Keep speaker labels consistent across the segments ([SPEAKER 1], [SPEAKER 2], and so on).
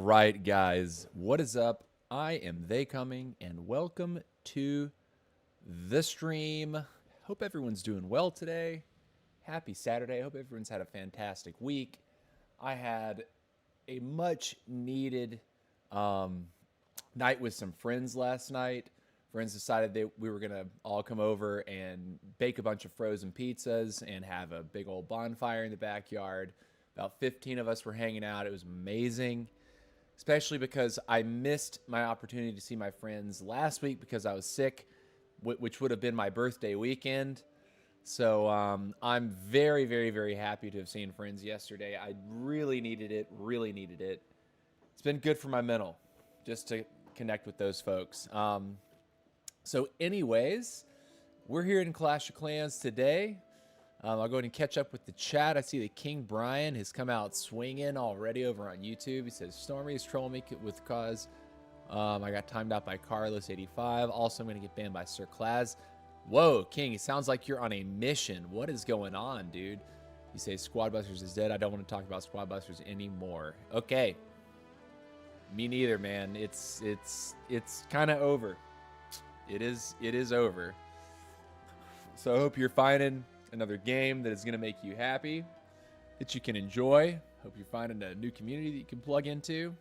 [SPEAKER 1] right, guys, what is up? I am They Coming, and welcome to the stream. Hope everyone's doing well today. Happy Saturday. Hope everyone's had a fantastic week. I had a much needed night with some friends last night. Friends decided that we were going to all come over and bake a bunch of frozen pizzas and have a big old bonfire in the backyard. About 15 of us were hanging out. It was amazing, especially because I missed my opportunity to see my friends last week because I was sick, which would have been my birthday weekend. So I'm very, very, very happy to have seen friends yesterday. I really needed it, really needed it. It's been good for my mental just to connect with those folks. So anyways, we're here in Clash of Clans today. I'll go ahead and catch up with the chat. I see that King Brian has come out swinging already over on YouTube. He says, Stormy is trolling me with cause. I got timed out by Carlos85. Also, I'm going to get banned by Sir Claz. Whoa, King, it sounds like you're on a mission. What is going on, dude? You say Squad Busters is dead. I don't want to talk about Squad Busters anymore. Okay. Me neither, man. It's kind of over. It is over. So I hope you're finding another game that is going to make you happy, that you can enjoy. Hope you're finding a new community that you can plug into.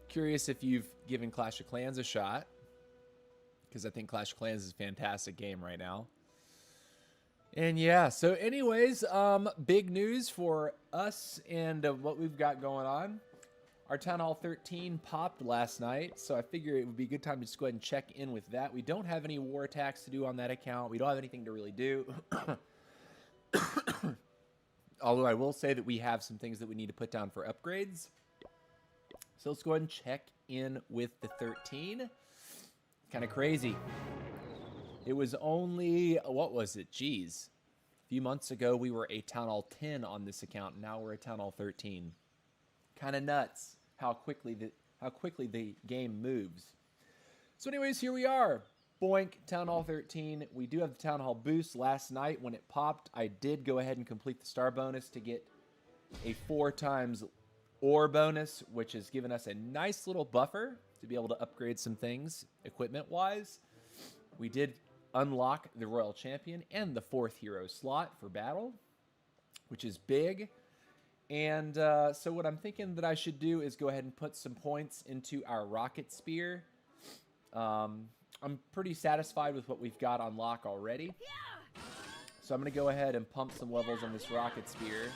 [SPEAKER 1] Curious if you've given Clash of Clans a shot, because I think Clash of Clans is a fantastic game right now. And yeah, so anyways, big news for us and what we've got going on. Our Town Hall 13 popped last night, so I figure it would be a good time to just go ahead and check in with that. We don't have any war attacks to do on that account. We don't have anything to really do. Although I will say that we have some things that we need to put down for upgrades. So let's go ahead and check in with the 13. Kind of crazy. It was only, what was it? Geez. A few months ago, we were a Town Hall 10 on this account. Now we're a Town Hall 13. Kind of nuts how quickly the game moves. So anyways, here we are. Boink, Town Hall 13. We do have the Town Hall boost. Last night when it popped, I did go ahead and complete the star bonus to get a 4x ore bonus, which has given us a nice little buffer to be able to upgrade some things equipment-wise. We did unlock the Royal Champion and the 4th hero slot for battle, which is big. And so what I'm thinking that I should do is go ahead and put some points into our rocket spear. I'm pretty satisfied with what we've got on lock already. So I'm going to go ahead and pump some levels on this rocket spear,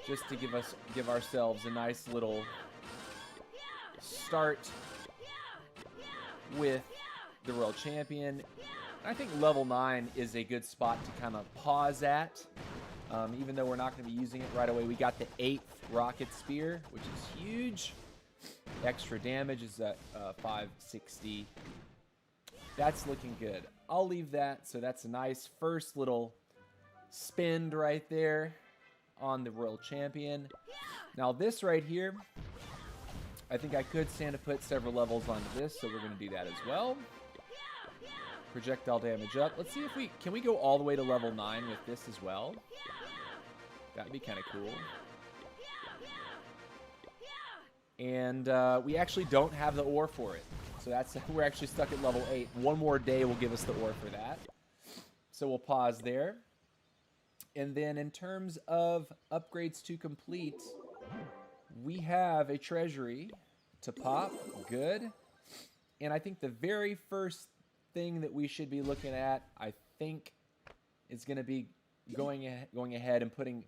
[SPEAKER 1] just to give ourselves a nice little start with the Royal Champion. I think level 9 is a good spot to kind of pause at. Even though we're not going to be using it right away. We got the 8th rocket spear, which is huge. Extra damage is at 560. That's looking good. I'll leave that. So that's a nice first little spend right there on the Royal Champion. Now this right here, I think I could stand to put several levels onto this, so we're going to do that as well. Projectile damage up. Let's see if can we go all the way to level 9 with this as well? That'd be kind of cool. And we actually don't have the ore for it. So we're actually stuck at level 8. One more day will give us the ore for that. So we'll pause there. And then in terms of upgrades to complete, we have a treasury to pop. Good. And I think the very first thing that we should be looking at, I think, is going to be going ahead and putting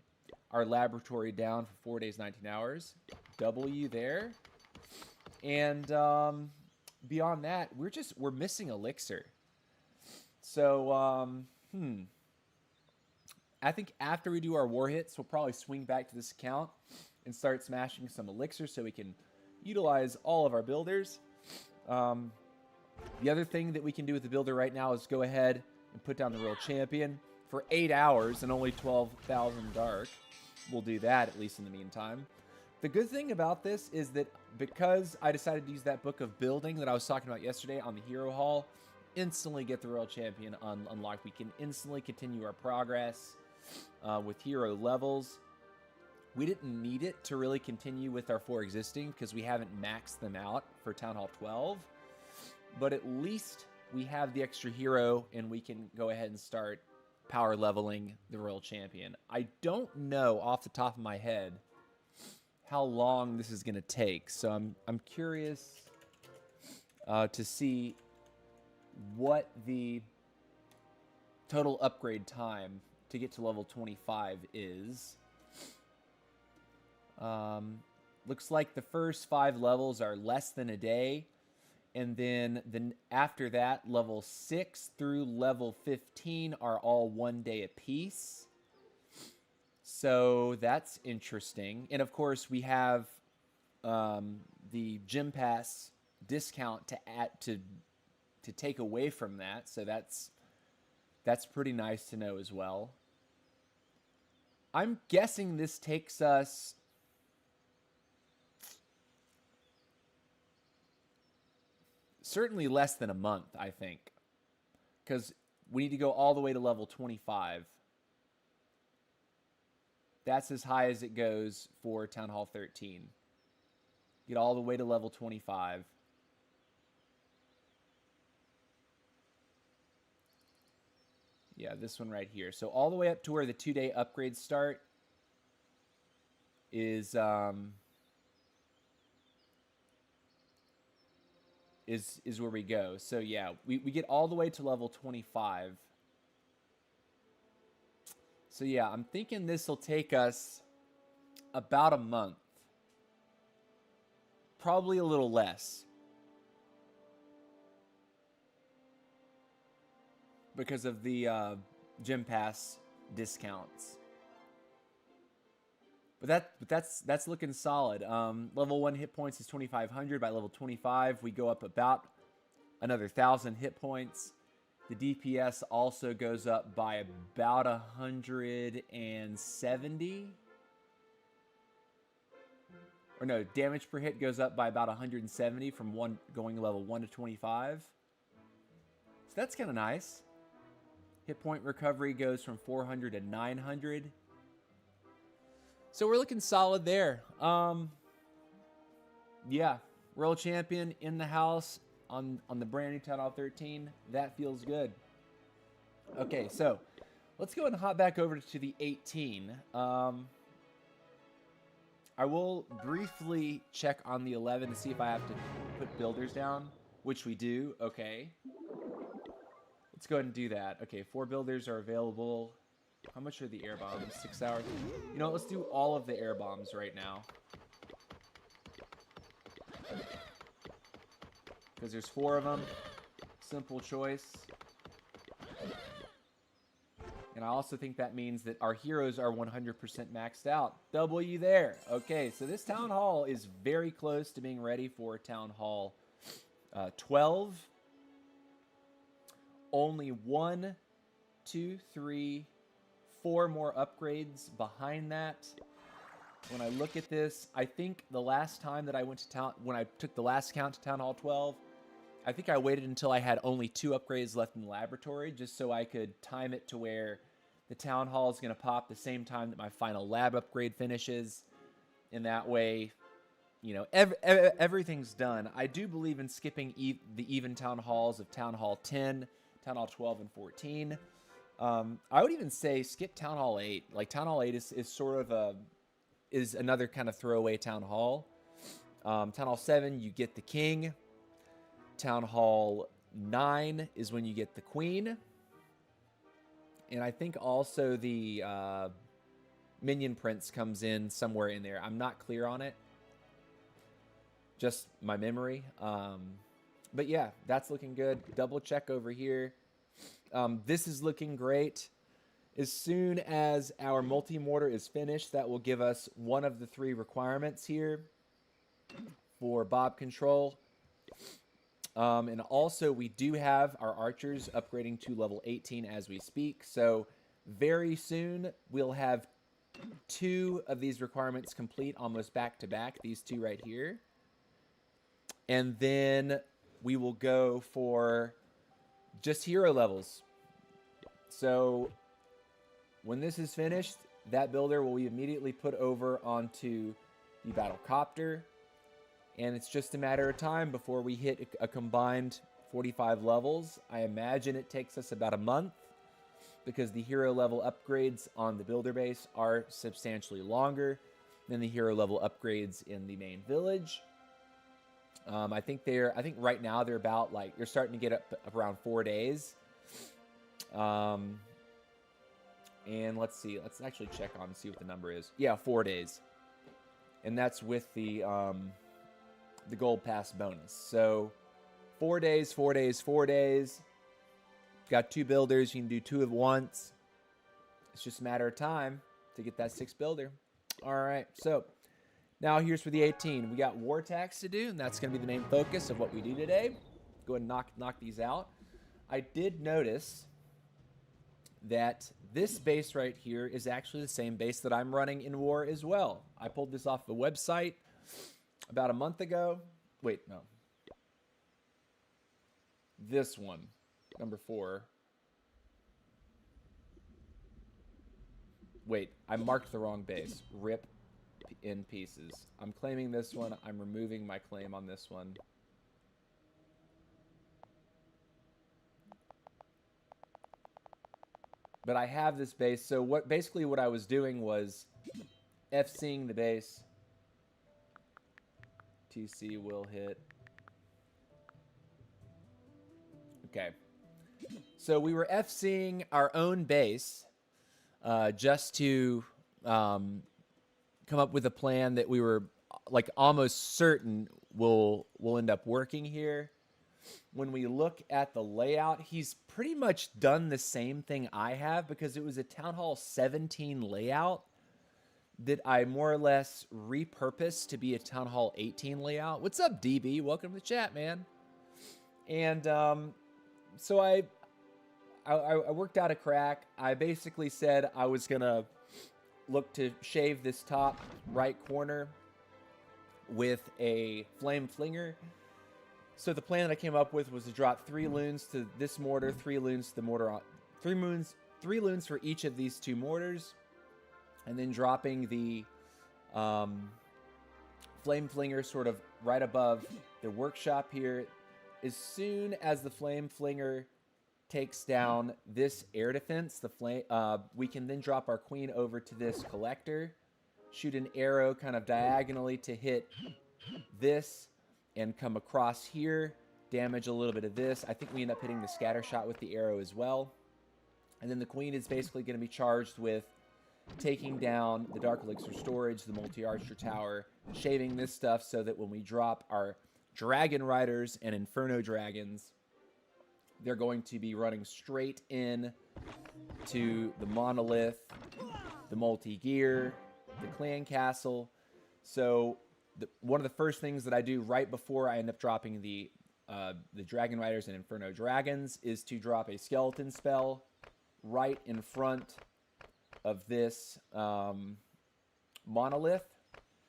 [SPEAKER 1] our laboratory down for 4 days, 19 hours. W there. And beyond that, we're missing elixir. So, I think after we do our war hits, we'll probably swing back to this account and start smashing some elixir so we can utilize all of our builders. The other thing that we can do with the builder right now is go ahead and put down the Royal Champion for 8 hours and only 12,000 dark. We'll do that, at least in the meantime. The good thing about this is that because I decided to use that book of building that I was talking about yesterday on the Hero Hall, instantly get the Royal Champion unlocked. We can instantly continue our progress with hero levels. We didn't need it to really continue with our 4 existing because we haven't maxed them out for Town Hall 12. But at least we have the extra hero and we can go ahead and start power leveling the Royal Champion. I don't know off the top of my head how long this is going to take. So I'm curious to see what the total upgrade time to get to level 25 is. Looks like the first 5 levels are less than a day. And then after that, level 6 through level 15 are all 1 day apiece. So that's interesting. And of course, we have the Gym Pass discount to add to take away from that. So that's pretty nice to know as well. I'm guessing this takes us certainly less than a month, I think. Because we need to go all the way to level 25. That's as high as it goes for Town Hall 13. Get all the way to level 25. Yeah, this one right here. So all the way up to where the 2-day upgrades start is where we go. So yeah, we get all the way to level 25. So yeah, I'm thinking this will take us about a month. Probably a little less. Because of the Gym Pass discounts. But that's looking solid. Level 1 hit points is 2,500. By level 25, we go up about another 1,000 hit points. The DPS also goes up by about 170. Or no, damage per hit goes up by about 170 from going level 1 to 25. So that's kind of nice. Hit point recovery goes from 400 to 900. So we're looking solid there. Yeah, Royal Champion in the house on the brand new Town Hall 13. That feels good. Okay, so let's go and hop back over to the 18. I will briefly check on the 11 to see if I have to put builders down, which we do. Okay. Let's go ahead and do that. Okay, 4 builders are available. How much are the air bombs? 6 hours? You know what? Let's do all of the air bombs right now. Because there's 4 of them. Simple choice. And I also think that means that our heroes are 100% maxed out. W there. Okay, so this Town Hall is very close to being ready for Town Hall 12. Only 1, 2, 3, 4 more upgrades behind that. When I look at this, I think the last time that I went to town, when I took the last count to Town Hall 12, I think I waited until I had only 2 upgrades left in the laboratory, just so I could time it to where the Town Hall is going to pop the same time that my final lab upgrade finishes. And that way, you know, everything's done. I do believe in skipping the even Town Halls of Town Hall 10, Town Hall 12, and 14. I would even say skip Town Hall 8. Like, Town Hall 8 is sort of is another kind of throwaway Town Hall. Town Hall 7, you get the King. Town Hall 9 is when you get the Queen. And I think also the Minion Prince comes in somewhere in there. I'm not clear on it. Just my memory. But yeah, that's looking good. Double check over here. This is looking great. As soon as our multi-mortar is finished, that will give us one of the 3 requirements here for Bob Control. And also, we do have our archers upgrading to level 18 as we speak. So very soon, we'll have 2 of these requirements complete almost back to back. These 2 right here. And then we will go for just hero levels. So when this is finished, that builder will be immediately put over onto the battle copter. And it's just a matter of time before we hit a combined 45 levels. I imagine it takes us about a month because the hero level upgrades on the builder base are substantially longer than the hero level upgrades in the main village. I think right now they're about they're starting to get up around 4 days. And let's see, let's actually check on and see what the number is. Yeah, 4 days. And that's with the gold pass bonus. So 4 days, 4 days, 4 days. Got 2 builders. You can do 2 at once. It's just a matter of time to get that 6th builder. All right. So now here's for the 18. We got war tax to do, and that's going to be the main focus of what we do today. Go ahead and knock these out. I did notice that this base right here is actually the same base that I'm running in war as well. I pulled this off the website about a month ago. Wait, no. This one, number 4. Wait, I marked the wrong base. Rip in pieces. I'm claiming this one. I'm removing my claim on this one. But I have this base. So basically what I was doing was FCing the base. TC will hit. Okay. So we were FCing our own base just to come up with a plan that we were almost certain will end up working here. When we look at the layout, he's pretty much done the same thing I have because it was a Town Hall 17 layout that I more or less repurposed to be a Town Hall 18 layout. What's up, DB? Welcome to the chat, man. And so I worked out a crack. I basically said I was going to look to shave this top right corner with a flame flinger. So the plan that I came up with was to drop 3 loons to this mortar, 3 loons to the mortar, 3 loons for each of these 2 mortars, and then dropping the flame flinger sort of right above the workshop here. As soon as the flame flinger takes down this air defense, we can then drop our queen over to this collector, shoot an arrow kind of diagonally to hit this, and come across here, damage a little bit of this. I think we end up hitting the scatter shot with the arrow as well. And then the queen is basically going to be charged with taking down the Dark Elixir storage, the multi-archer tower, shaving this stuff so that when we drop our Dragon Riders and Inferno Dragons, they're going to be running straight in to the Monolith, the Multi-Gear, the Clan Castle. So one of the first things that I do right before I end up dropping the Dragon Riders and Inferno Dragons is to drop a skeleton spell right in front of this Monolith,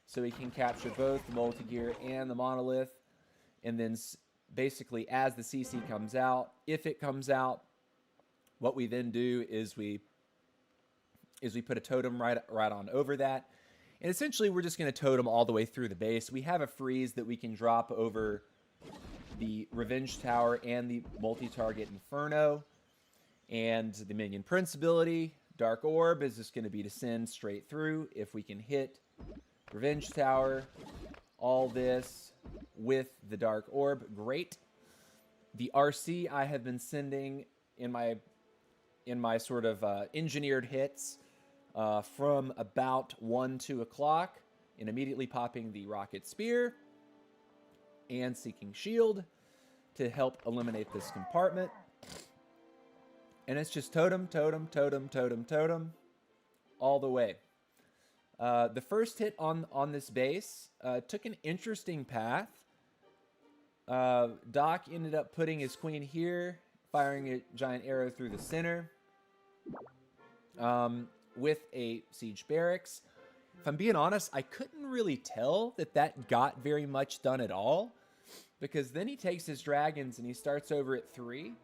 [SPEAKER 1] so we can capture both the Multi-Gear and the Monolith. And then basically as the CC comes out, if it comes out, what we then do is we put a totem right on over that. And essentially, we're just going to totem all the way through the base. We have a freeze that we can drop over the Revenge Tower and the multi-target Inferno. And the Minion Prince ability, Dark Orb, is just going to be to send straight through. If we can hit Revenge Tower, all this with the Dark Orb, great. The RC I have been sending in my sort of engineered hits from about 1, 2 o'clock, and immediately popping the Rocket Spear and Seeking Shield to help eliminate this compartment. And it's just totem, totem, totem, totem, totem, all the way. The first hit on this base took an interesting path. Doc ended up putting his queen here, firing a giant arrow through the center. With a siege barracks. If I'm being honest, I couldn't really tell that got very much done at all, because then he takes his dragons and he starts over at 3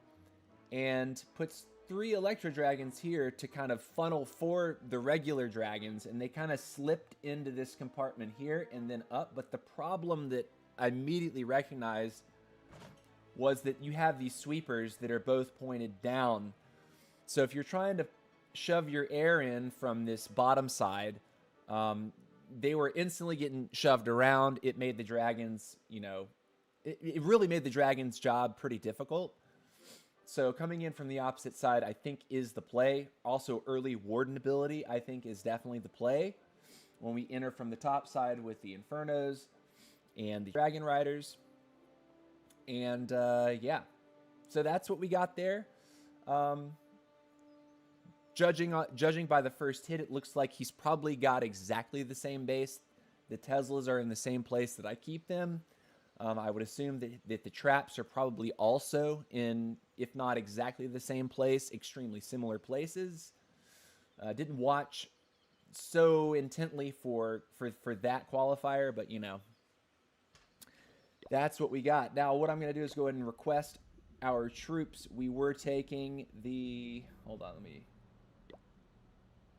[SPEAKER 1] and puts 3 Electro Dragons here to kind of funnel for the regular dragons, and they kind of slipped into this compartment here and then up. But the problem that I immediately recognized was that you have these sweepers that are both pointed down. So if you're trying to shove your air in from this bottom side, they were instantly getting shoved around. It made the dragons, you know, it really made the dragons' job pretty difficult. So coming in from the opposite side, I think, is the play. Also, early Warden ability, I think, is definitely the play. When we enter from the top side with the Infernos and the Dragon Riders. And, yeah. So that's what we got there. Judging by the first hit, it looks like he's probably got exactly the same base. The Teslas are in the same place that I keep them. I would assume that the traps are probably also in, if not exactly the same place, extremely similar places. Didn't watch so intently for that qualifier, but you know, that's what we got. Now, what I'm going to do is go ahead and request our troops. We were taking the, hold on, let me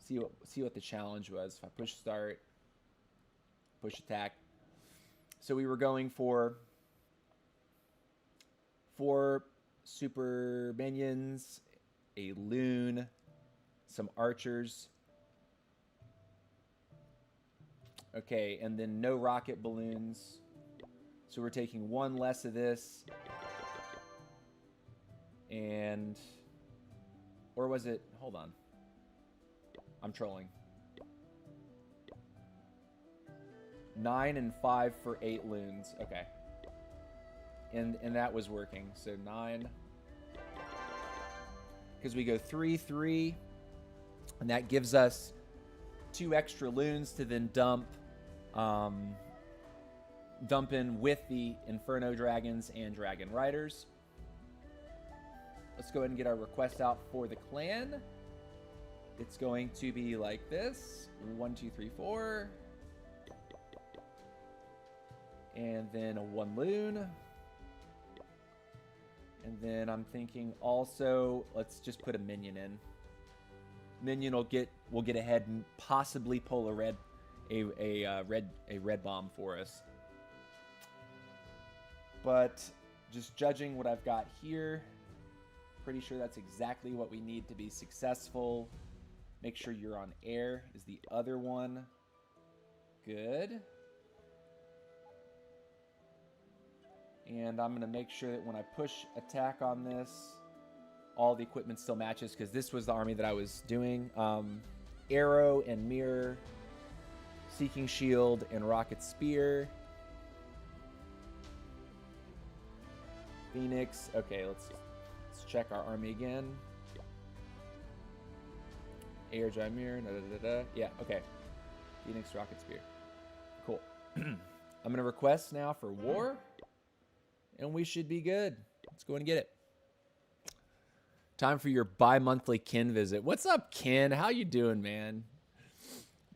[SPEAKER 1] see what the challenge was. If I push start, push attack. So we were going for 4 super minions, a loon, some archers. Okay, and then no rocket balloons. So we're taking 1 less of this. And, or was it, hold on. I'm trolling. 9 and 5 for 8 loons. Okay. And that was working. So 9. Because we go 3, 3. And that gives us 2 extra loons to then dump in with the Inferno Dragons and Dragon Riders. Let's go ahead and get our request out for the clan. It's going to be like this. 1, 2, 3, 4. And then a 1 loon. And then I'm thinking also, let's just put a minion in. Minion will get ahead and possibly pull a red bomb for us. But just judging what I've got here, pretty sure that's exactly what we need to be successful. Make sure you're on air is the other one. Good. And I'm going to make sure that when I push attack on this, all the equipment still matches, because this was the army that I was doing. Arrow and mirror, seeking shield, and rocket spear. Phoenix. Okay, let's check our army again. Air, dry mirror. Yeah, okay. Phoenix, rocket spear. Cool. I'm going to request now for war. And we should be good. Let's go and get it. Time for your bi-monthly Ken visit. What's up, Ken? How you doing, man?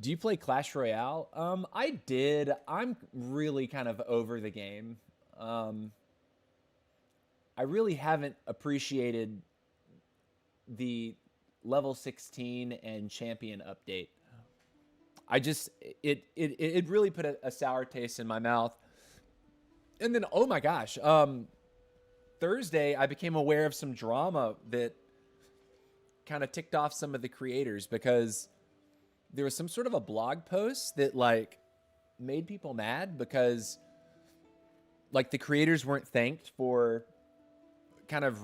[SPEAKER 1] Do you play Clash Royale? I did. I'm really kind of over the game. I really haven't appreciated the level 16 and champion update. It really put a sour taste in my mouth. And then, oh my gosh, Thursday I became aware of some drama that kind of ticked off some of the creators, because there was some sort of a blog post that like made people mad because like the creators weren't thanked for kind of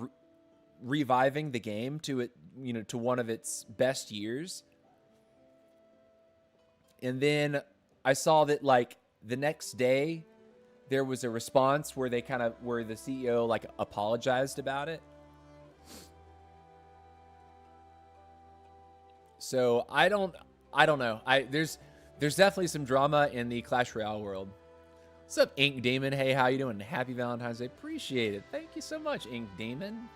[SPEAKER 1] reviving the game to it, you know, to one of its best years. And then I saw that like the next day there was a response where they kind of, where the CEO like apologized about it. So I don't know. There's definitely some drama in the Clash Royale world. What's up, Ink Demon? Hey, how you doing? Happy Valentine's Day. Appreciate it. Thank you so much, Ink Demon.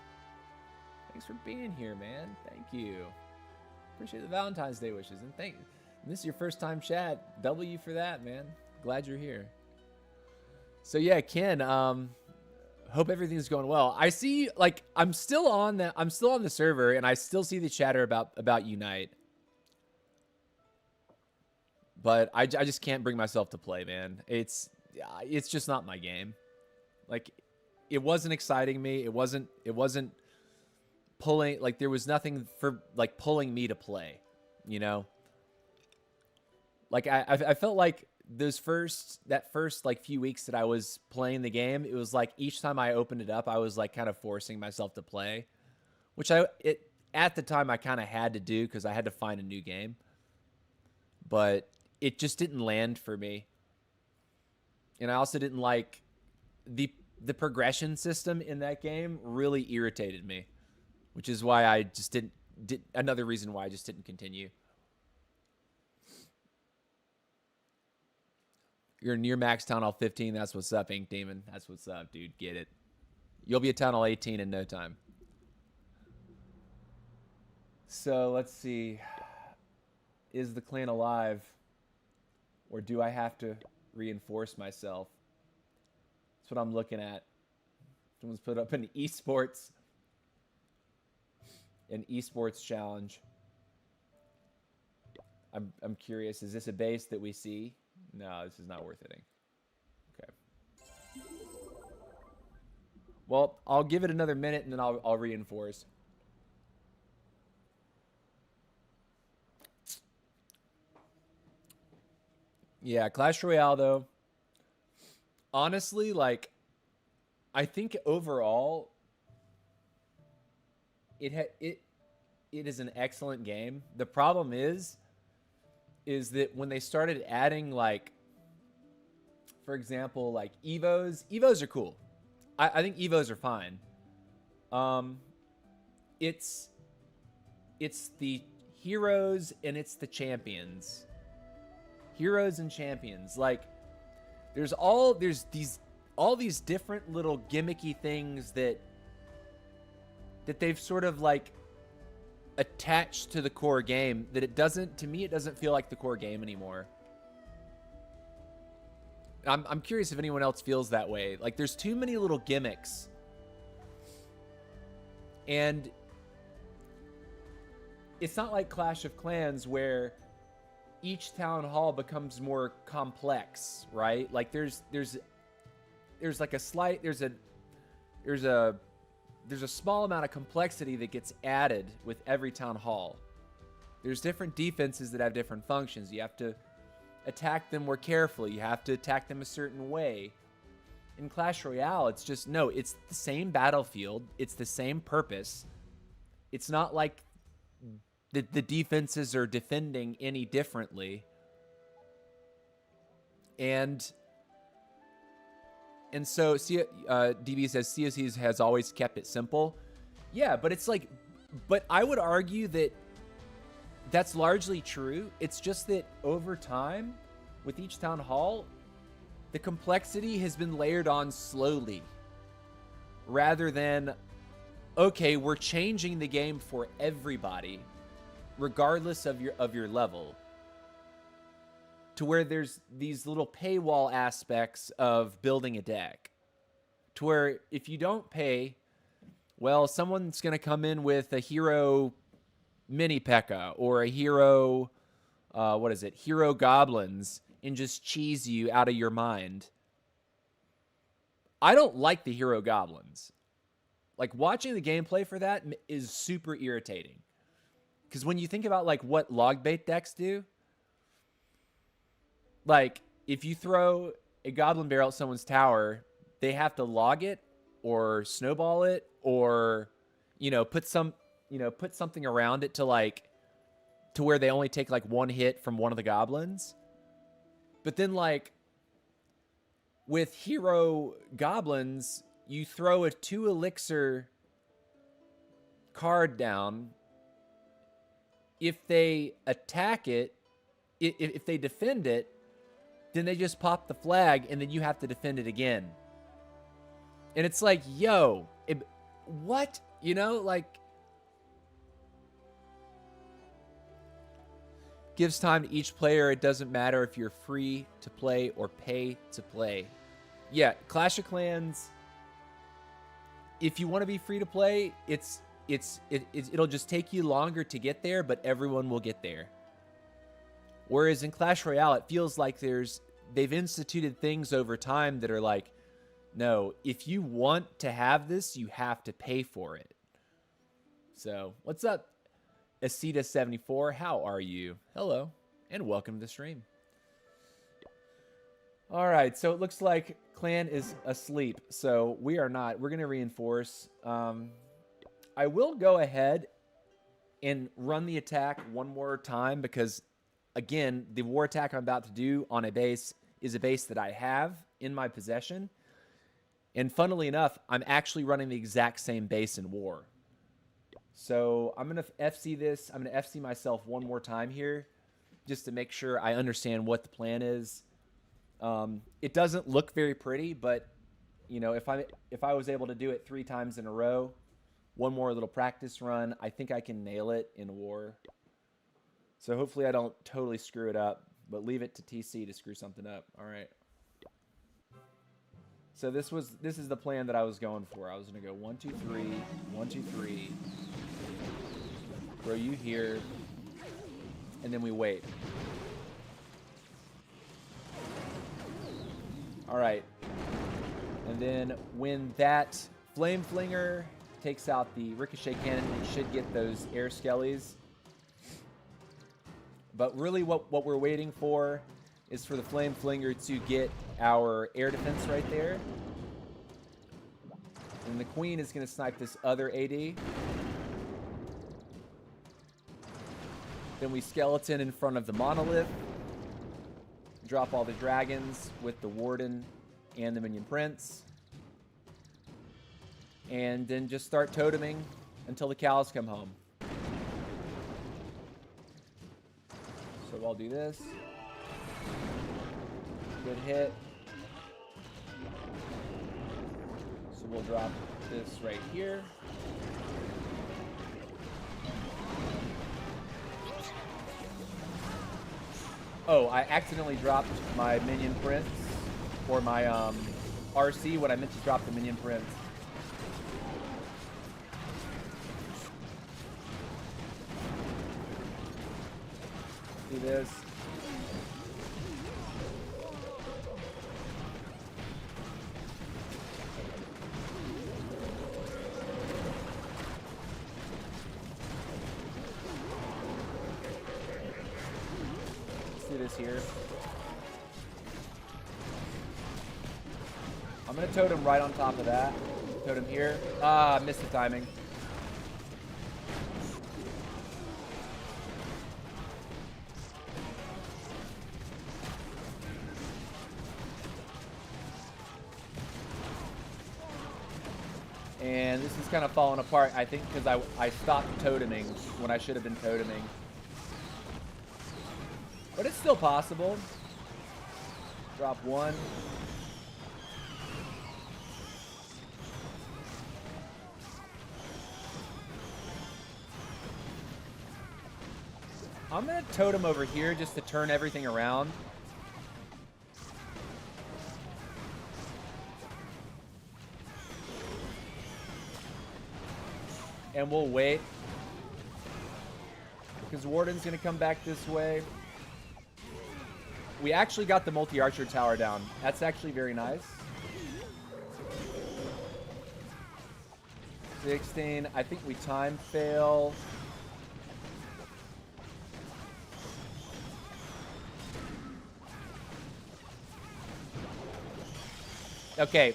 [SPEAKER 1] Thanks for being here, man. Thank you. Appreciate the Valentine's Day wishes. And this is your first time chat. W for that, man. Glad you're here. So yeah, Ken, Hope everything's going well. I see, like, I'm still on the server, and I still see the chatter about Unite. But I just can't bring myself to play, man. It's just not my game. Like, it wasn't exciting me. It wasn't pulling, like, there was nothing for, like, pulling me to play, you know? Like, I felt like that first like few weeks that I was playing the game, it was like each time I opened it up, I was like kind of forcing myself to play, which at the time I kind of had to do because I had to find a new game, but it just didn't land for me. And I also didn't like the progression system in that game really irritated me, which is why I just another reason why I just didn't continue. You're near max Town Hall 15. That's what's up, Ink Demon. That's what's up, dude. Get it. You'll be at Town Hall 18 in no time. So let's see. Is the clan alive? Or do I have to reinforce myself? That's what I'm looking at. Someone's put up an esports challenge. I'm curious. Is this a base that we see? No, this is not worth hitting. Okay. Well, I'll give it another minute and then I'll reinforce. Yeah, Clash Royale though. Honestly, like, I think overall, it is an excellent game. The problem is that when they started adding, like, for example, like Evos are cool. I think Evos are fine. It's the heroes and it's the champions. Heroes and champions. Like, there's all these different little gimmicky things that they've sort of like attached to the core game that to me it doesn't feel like the core game anymore. I'm curious if anyone else feels that way. Like, there's too many little gimmicks. And it's not like Clash of Clans where each town hall becomes more complex, right? Like there's like a slight there's a small amount of complexity that gets added with every town hall. There's different defenses that have different functions. You have to attack them more carefully. You have to attack them a certain way. In Clash Royale, it's just, no, it's the same battlefield. It's the same purpose. It's not like the defenses are defending any differently. And so DB says COC has always kept it simple. Yeah, but it's like, but I would argue that that's largely true. It's just that over time, with each town hall, the complexity has been layered on slowly, rather than, okay, we're changing the game for everybody, regardless of your level, to where there's these little paywall aspects of building a deck, to where if you don't pay, well, someone's going to come in with a hero mini P.E.K.K.A. or a hero, hero goblins, and just cheese you out of your mind. I don't like the hero goblins. Like, watching the gameplay for that is super irritating. Because when you think about, like, what log bait decks do, like, if you throw a goblin barrel at someone's tower, they have to log it or snowball it or, put something around it to where they only take like one hit from one of the goblins. But then, like, with hero goblins, you throw a 2 elixir card down. If they attack it, if they defend it, then they just pop the flag and then you have to defend it again. And it's like, yo, what? Like, gives time to each player. It doesn't matter if you're free to play or pay to play. Yeah, Clash of Clans, if you want to be free to play, it'll just take you longer to get there, but everyone will get there. Whereas in Clash Royale, it feels like they've instituted things over time that are like, no, if you want to have this, you have to pay for it. So, what's up, Aceta74? How are you? Hello, and welcome to the stream. All right, so it looks like Clan is asleep, so we are not. We're going to reinforce. I will go ahead and run the attack one more time because, again, the war attack I'm about to do on a base is a base that I have in my possession. And funnily enough, I'm actually running the exact same base in war. So I'm going to FC this. I'm going to FC myself one more time here just to make sure I understand what the plan is. It doesn't look very pretty, but you know, if I was able to do it 3 times in a row, one more little practice run, I think I can nail it in war. So hopefully I don't totally screw it up, but leave it to TC to screw something up. All right. So this is the plan that I was going for. I was going to go 1 2 3, 1 2 3. Throw you here, and then we wait. All right, and then when that Flame Flinger takes out the Ricochet Cannon, it should get those Air Skellies. But really what we're waiting for is for the Flame Flinger to get our air defense right there. And the Queen is going to snipe this other AD. Then we Skeleton in front of the Monolith. Drop all the dragons with the Warden and the Minion Prince. And then just start toteming until the cows come home. So I'll do this. Good hit. So we'll drop this right here. Oh, I accidentally dropped my Minion Prince, or my RC when I meant to drop the Minion Prince. Do this. This here. I'm gonna totem right on top of that. Totem here. Ah, missed the timing. And this is kind of falling apart, I think, because I stopped toteming when I should have been toteming. But it's still possible. Drop one. I'm going to totem over here just to turn everything around. And we'll wait. Because Warden's going to come back this way. We actually got the multi-archer tower down. That's actually very nice. 16. I think we time fail. Okay.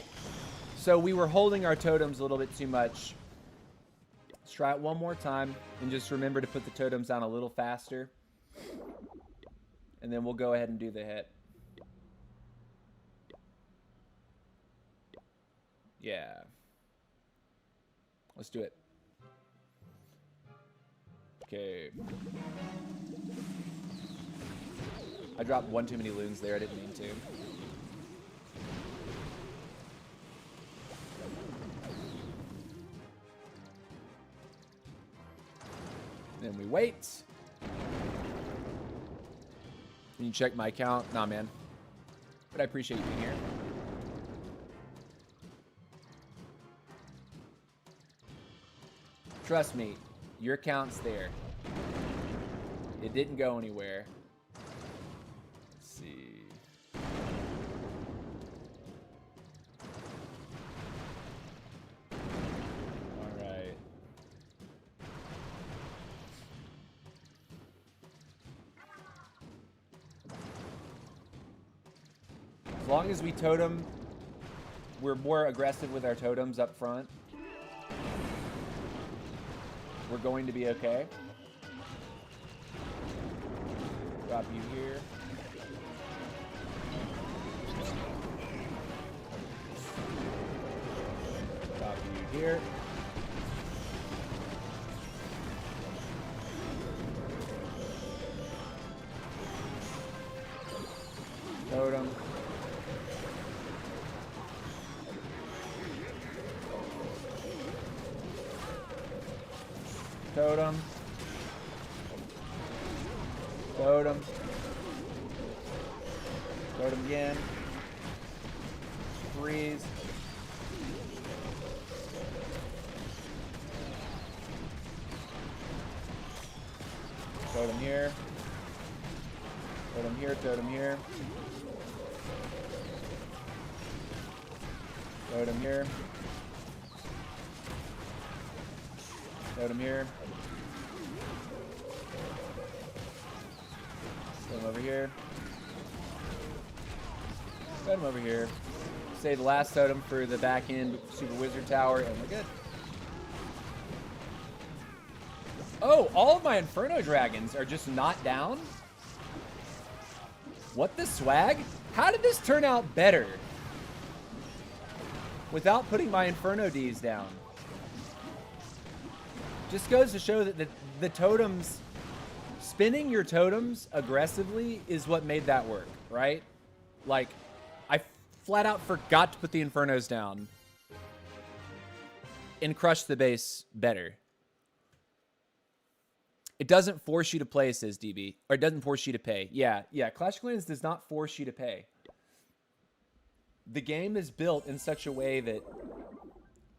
[SPEAKER 1] So we were holding our totems a little bit too much. Let's try it one more time. And just remember to put the totems down a little faster. And then we'll go ahead and do the hit. Yeah. Let's do it. Okay. I dropped one too many loons there. I didn't mean to. Then we wait. Can you check my account? Nah, man. But I appreciate you being here. Trust me, your account's there. It didn't go anywhere. Let's see. All right. As long as we totem, we're more aggressive with our totems up front. We're going to be okay. Drop you here. Drop you here. Totem. Totem. Totem. Totem again. Freeze. Totem here. Totem here, totem here. Totem here. Totem here. Totem over here. Totem over here. Save the last totem for the back end Super Wizard Tower, and we're good. Oh, all of my Inferno Dragons are just not down? What the swag? How did this turn out better? Without putting my Inferno Ds down. Just goes to show that the totems, spinning your totems aggressively is what made that work, right? Like, I flat out forgot to put the Infernos down and crush the base better. It doesn't force you to play, says DB. Or it doesn't force you to pay. Yeah, Clash of Clans does not force you to pay. The game is built in such a way that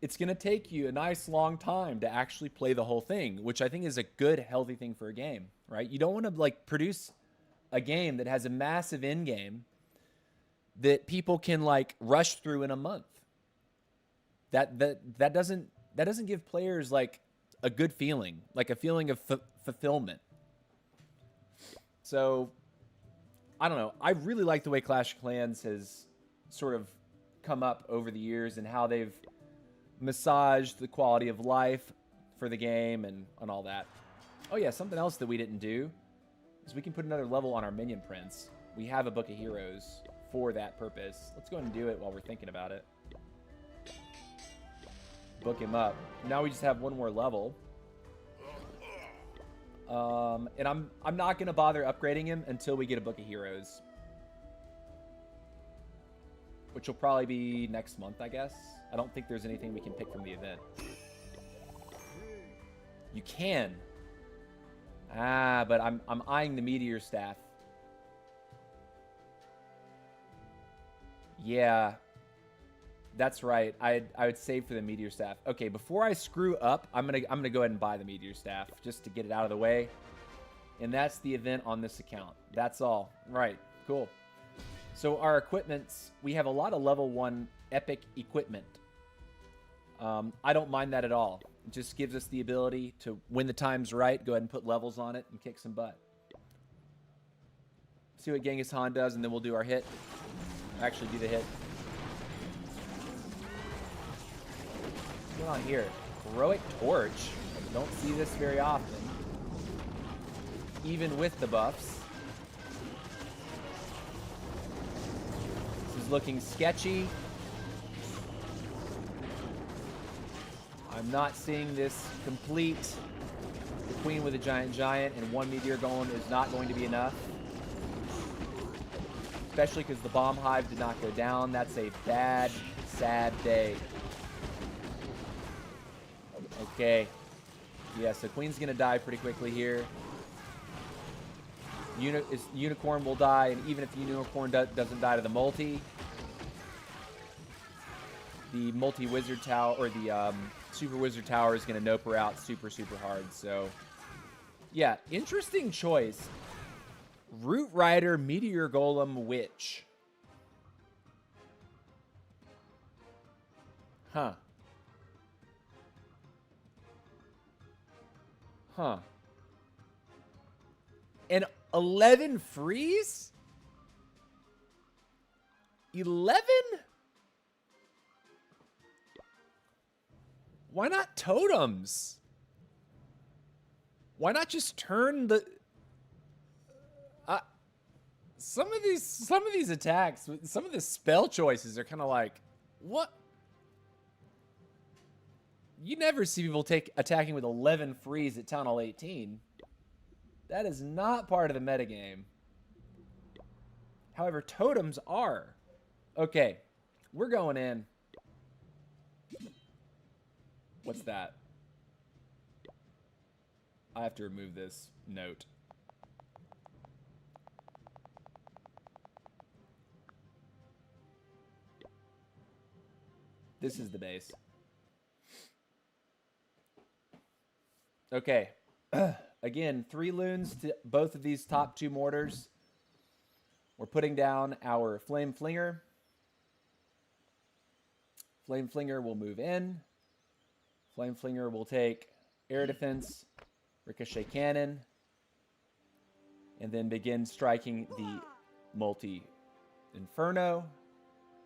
[SPEAKER 1] it's going to take you a nice long time to actually play the whole thing, which I think is a good, healthy thing for a game, right? You don't want to like produce a game that has a massive end game that people can like rush through in a month. That doesn't give players like a good feeling, like a feeling of fulfillment. So I don't know. I really like the way Clash of Clans has sort of come up over the years and how they've massaged the quality of life for the game and all that. Oh yeah, something else that we didn't do is we can put another level on our minion prince. We have a Book of Heroes for that purpose. Let's go ahead and do it while we're thinking about it. Book him up. Now we just have one more level. And I'm not going to bother upgrading him until we get a Book of Heroes. Which will probably be next month, I guess. I don't think there's anything we can pick from the event. You can. Ah, but I'm eyeing the Meteor Staff. Yeah. That's right. I would save for the Meteor Staff. Okay, before I screw up, I'm gonna go ahead and buy the Meteor Staff just to get it out of the way. And that's the event on this account. That's all. Right. Cool. So our equipments, we have a lot of level 1 epic equipment. I don't mind that at all. It just gives us the ability to, when the time's right, go ahead and put levels on it and kick some butt. See what Genghis Khan does, and then we'll do our hit. Actually do the hit. What's going on here? Heroic Torch. Don't see this very often. Even with the buffs. This is looking sketchy. I'm not seeing this complete. The Queen with a Giant and one Meteor Golem is not going to be enough. Especially because the Bomb Hive did not go down. That's a bad, sad day. Okay. Yeah, so Queen's going to die pretty quickly here. Unicorn will die, and even if the Unicorn doesn't die to the multi, the multi-wizard tower, or the super wizard tower is going to nope her out super, super hard. So, yeah, interesting choice. Root Rider, Meteor Golem, Witch. Huh. Huh. And 11 freeze? 11? Why not totems? Why not just turn the... some of these attacks, some of the spell choices are kind of like, what? You never see people attacking with 11 freeze at Town Hall 18. That is not part of the metagame. However, totems are. Okay, we're going in. What's that? I have to remove this note. This is the base. Okay. Again, 3 loons to both of these top 2 mortars. We're putting down our Flame Flinger. Flame Flinger will move in. Flame Flinger will take Air Defense, Ricochet Cannon, and then begin striking the multi-Inferno.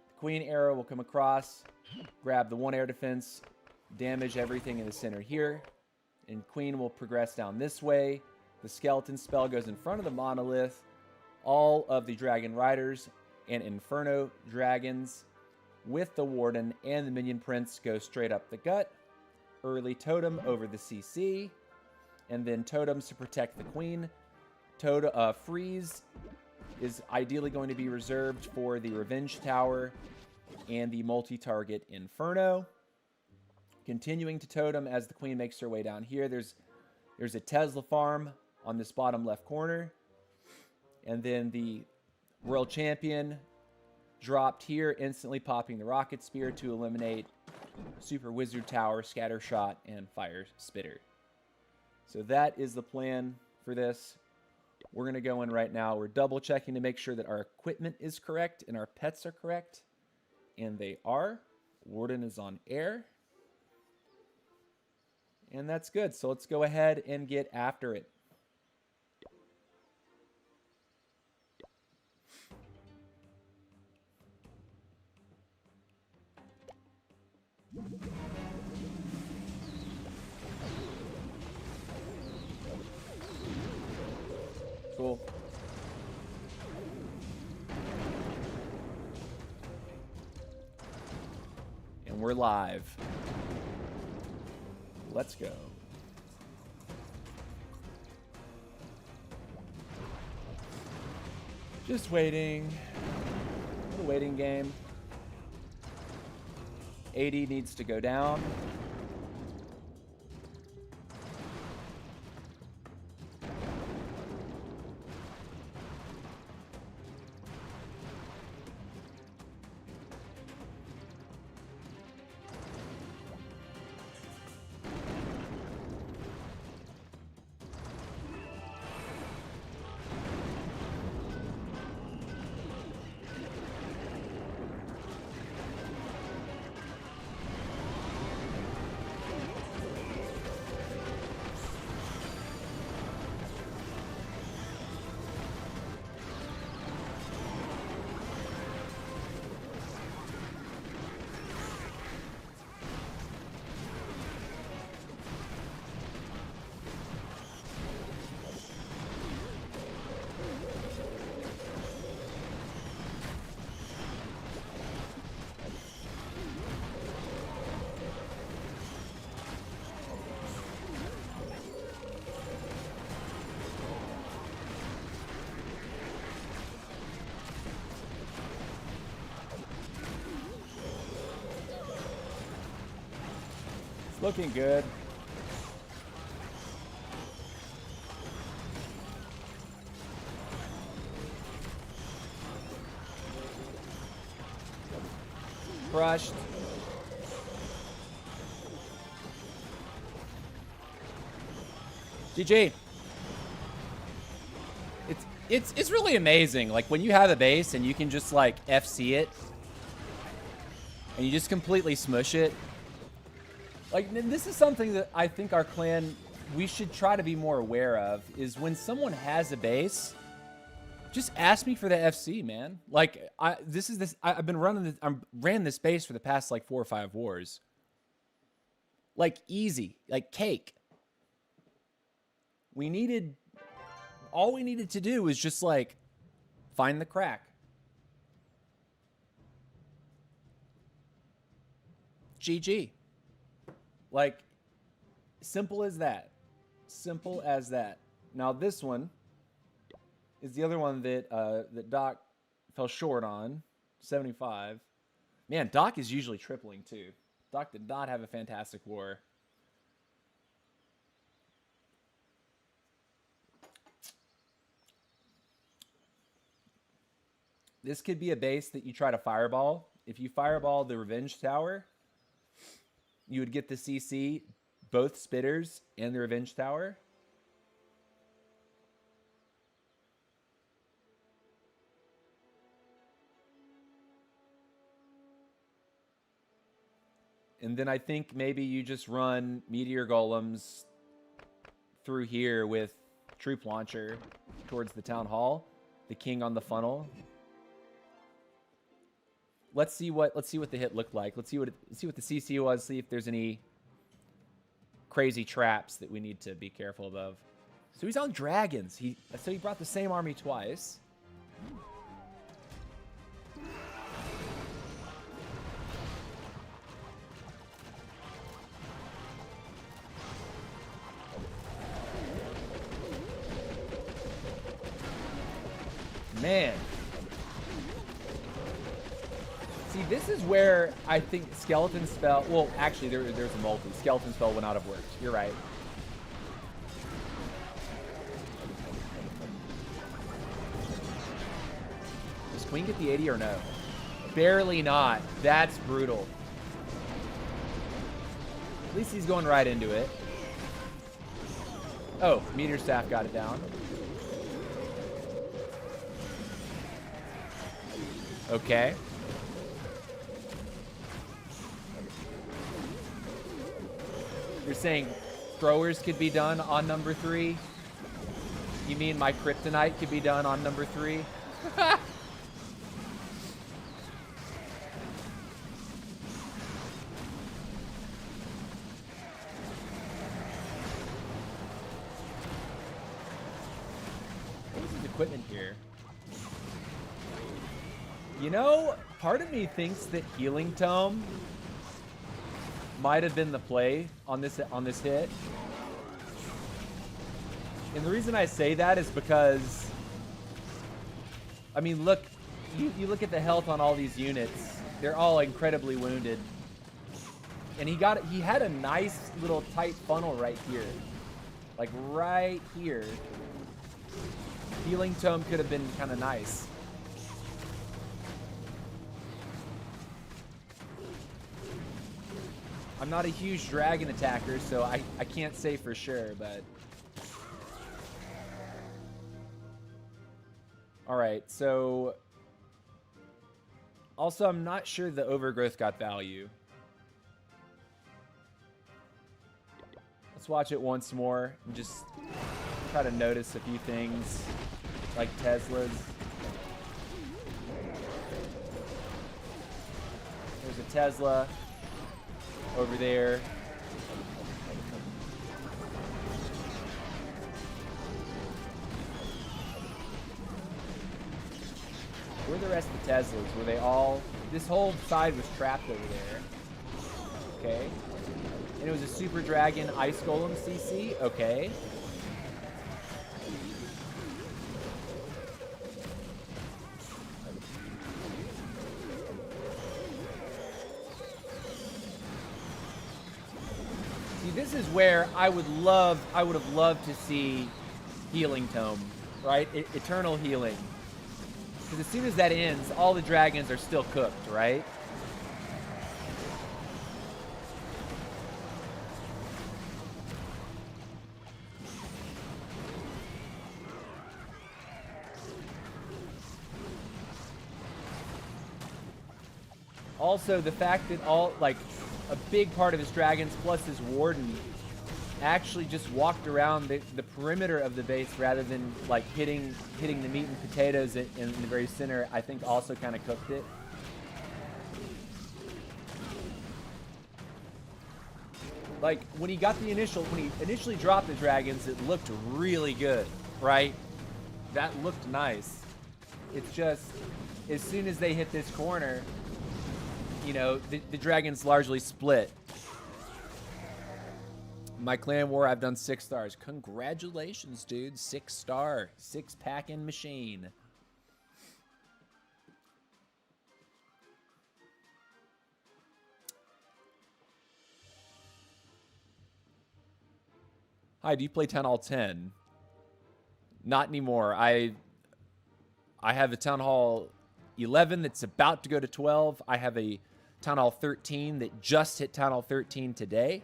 [SPEAKER 1] The Queen Arrow will come across, grab the 1 Air Defense, damage everything in the center here, and Queen will progress down this way. The Skeleton spell goes in front of the Monolith. All of the Dragon Riders and Inferno Dragons with the Warden and the Minion Prince go straight up the gut. Early Totem over the CC, and then Totems to protect the Queen. Freeze is ideally going to be reserved for the Revenge Tower and the multi-target Inferno. Continuing to Totem as the Queen makes her way down here. There's a Tesla farm on this bottom left corner. And then the Royal Champion dropped here, instantly popping the Rocket Spear to eliminate Super Wizard Tower, Scatter Shot, and Fire Spitter. So that is the plan for this. We're going to go in right now. We're double checking to make sure that our equipment is correct and our pets are correct. And they are. Warden is on air. And that's good. So let's go ahead and get after it. Cool. And we're live. Let's go. Just waiting. A waiting game. AD needs to go down. Looking good. Crushed. GG. It's really amazing. Like when you have a base and you can just like FC it and you just completely smush it. Like this is something that I think our clan, we should try to be more aware of, is when someone has a base, just ask me for the FC, man. Like I've been running this, ran this base for the past like 4 or 5 wars. Like easy, like cake. All we needed to do was just like find the crack. GG. Like simple as that. Simple as that. Now this one is the other one that that Doc fell short on, 75. Man, Doc is usually tripling too. Doc did not have a fantastic war. This could be a base that you try to fireball. If you fireball the Revenge Tower, you would get the CC, both Spitters and the Revenge Tower. And then I think maybe you just run Meteor Golems through here with Troop Launcher towards the Town Hall, the King on the funnel. Let's see what the hit looked like. Let's see what the CC was. See if there's any crazy traps that we need to be careful of. So he's on dragons. So he brought the same army twice. Man. See, this is where I think Skeleton Spell... Well, actually, there's a multi. Skeleton Spell would not have worked. You're right. Does Queen get the 80 or no? Barely not. That's brutal. At least he's going right into it. Oh, Meteor Staff got it down. Okay. You're saying throwers could be done on number 3? You mean my kryptonite could be done on number 3? What was his equipment here? You know, part of me thinks that Healing Tome might have been the play on this hit. And the reason I say that is because, I mean, look, you look at the health on all these units. They're all incredibly wounded. And he had a nice little tight funnel right here. Like right here. Healing Tome could have been kind of nice. I'm not a huge dragon attacker, so I can't say for sure, but... Alright, so... Also, I'm not sure the Overgrowth got value. Let's watch it once more and just try to notice a few things, like Tesla's. There's a Tesla over there. Where are the rest of the Teslas? Were they all... This whole side was trapped over there. Okay. And it was a Super Dragon Ice Golem CC? Okay. See, this is where I would have loved to see Healing Tome, right? Eternal Healing. Because as soon as that ends, all the dragons are still cooked, right? Also, the fact that a big part of his dragons plus his warden actually just walked around the perimeter of the base rather than like hitting the meat and potatoes in the very center, I think also kind of cooked it. Like when he initially dropped the dragons, it looked really good, right? That looked nice. It's just as soon as they hit this corner, you know, the dragons largely split. My clan war, I've done 6 stars. Congratulations, dude. 6 star. 6-packing machine. Hi, do you play Town Hall 10? Not anymore. I have a Town Hall 11 that's about to go to 12. I have a Town Hall 13 that just hit Town Hall 13 today.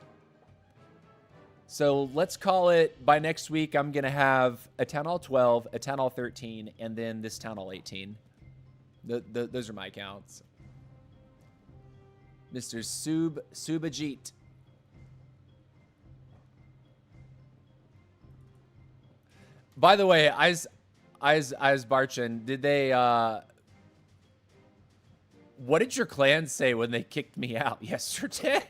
[SPEAKER 1] So let's call it, by next week, I'm going to have a Town Hall 12, a Town Hall 13, and then this Town Hall 18. Those are my counts. Mr. Subajit. By the way, Eyes Barchin, did they, what did your clan say when they kicked me out yesterday?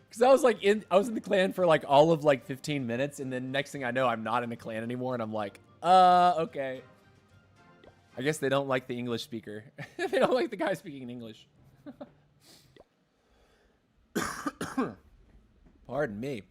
[SPEAKER 1] Because I was in the clan for like all of like 15 minutes, and then next thing I know, I'm not in the clan anymore, and I'm like, okay. I guess they don't like the English speaker. They don't like the guy speaking English. Pardon me.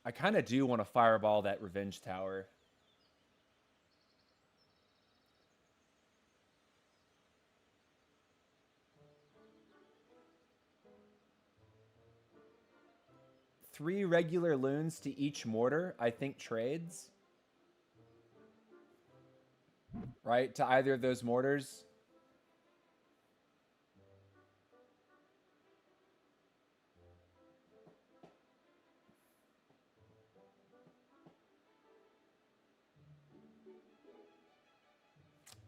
[SPEAKER 1] I kind of do want to fireball that revenge tower. Three regular loons to each mortar, I think trades. Right? To either of those mortars.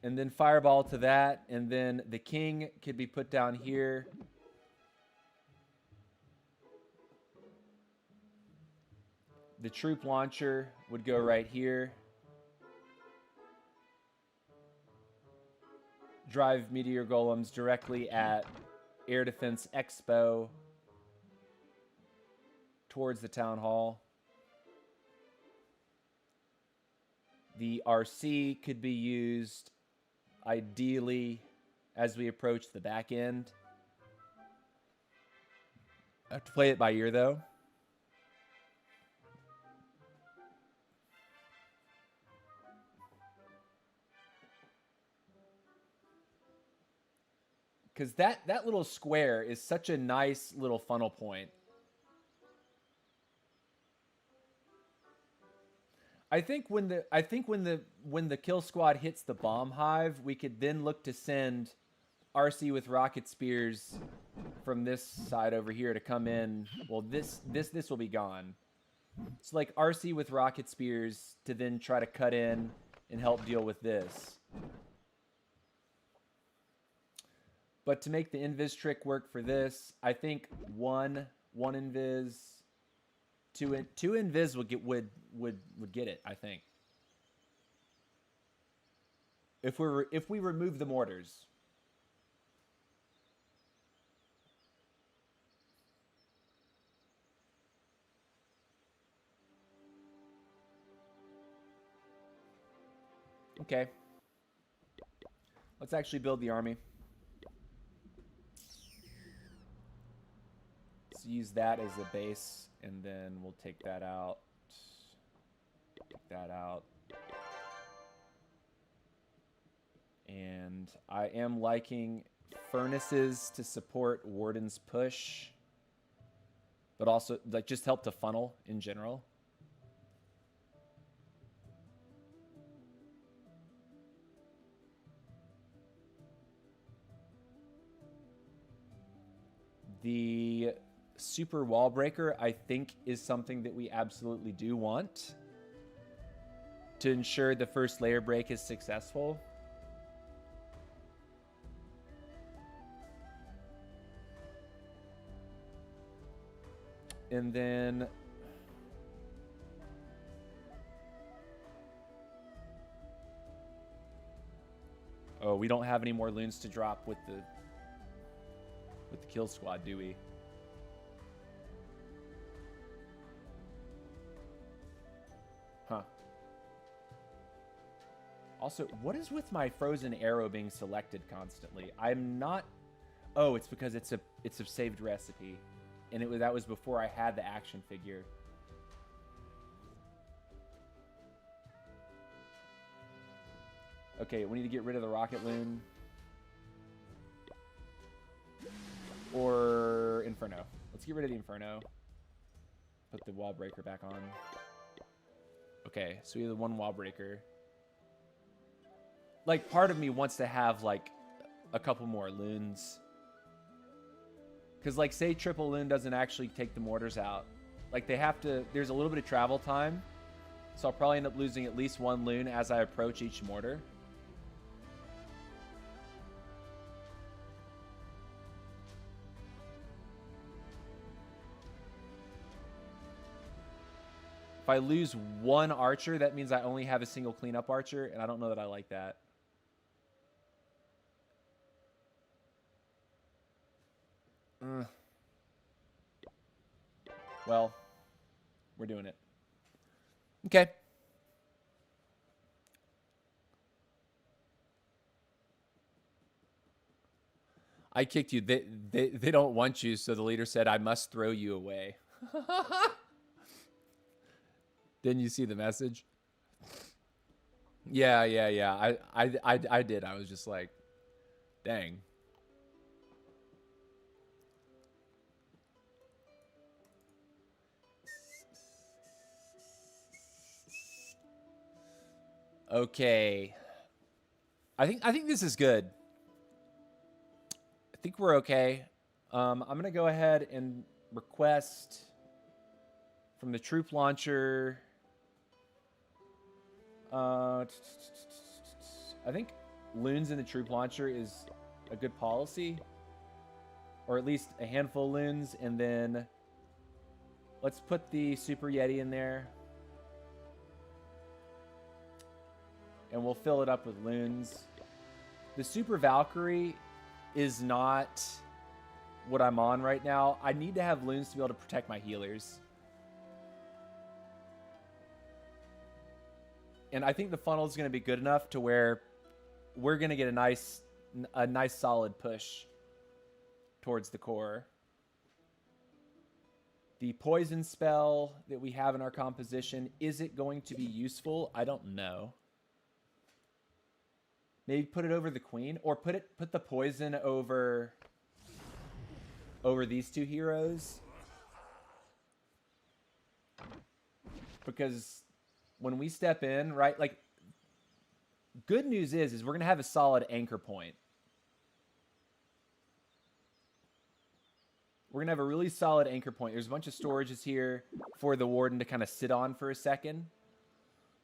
[SPEAKER 1] And then fireball to that. And then the king could be put down here. The troop launcher would go right here. Drive meteor golems directly at Air Defense Expo towards the town hall. The RC could be used ideally as we approach the back end. I have to play it by ear though. Because that little square is such a nice little funnel point. I think when the kill squad hits the bomb hive, we could then look to send RC with rocket spears from this side over here to come in. Well, this will be gone. It's like RC with rocket spears to then try to cut in and help deal with this. But to make the invis trick work for this, I think one invis, two invis would get it. I think if we remove the mortars. Okay. Let's actually build the army. Let's use that as a base, and then we'll take that out. Take that out. And I am liking furnaces to support Warden's push, but also like just help to funnel in general. The super wall breaker, I think, is something that we absolutely do want to ensure the first layer break is successful. And then oh, we don't have any more loons to drop with the kill squad, do we? Huh. Also, what is with my frozen arrow being selected constantly? I'm not. Oh, it's because it's a saved recipe, and that was before I had the action figure. Okay, we need to get rid of the rocket loon. Or Inferno. Let's get rid of the Inferno. Put the wall breaker back on. Okay, so we have the one wall breaker. Like, part of me wants to have, like, a couple more loons. Because, like, say triple loon doesn't actually take the mortars out. Like, they have to... There's a little bit of travel time. So I'll probably end up losing at least one loon as I approach each mortar. If I lose one archer, that means I only have a single cleanup archer, and I don't know that I like that. Well, we're doing it. Okay. I kicked you. They don't want you, so the leader said, I must throw you away. Didn't you see the message? Yeah. I did. I was just like, dang. Okay. I think this is good. I think we're okay. I'm gonna go ahead and request from the troop launcher. I think loons in the troop launcher is a good policy, or at least a handful of loons, and then let's put the Super Yeti in there, and we'll fill it up with loons. The Super Valkyrie is not what I'm on right now. I need to have loons to be able to protect my healers. And I think the funnel is going to be good enough to where we're going to get a nice solid push towards the core. The poison spell that we have in our composition, is it going to be useful? I don't know. Maybe put it over the queen, or put the poison over these two heroes. Because when we step in, right, like, good news is we're going to have a solid anchor point. We're going to have a really solid anchor point. There's a bunch of storages here for the warden to kind of sit on for a second.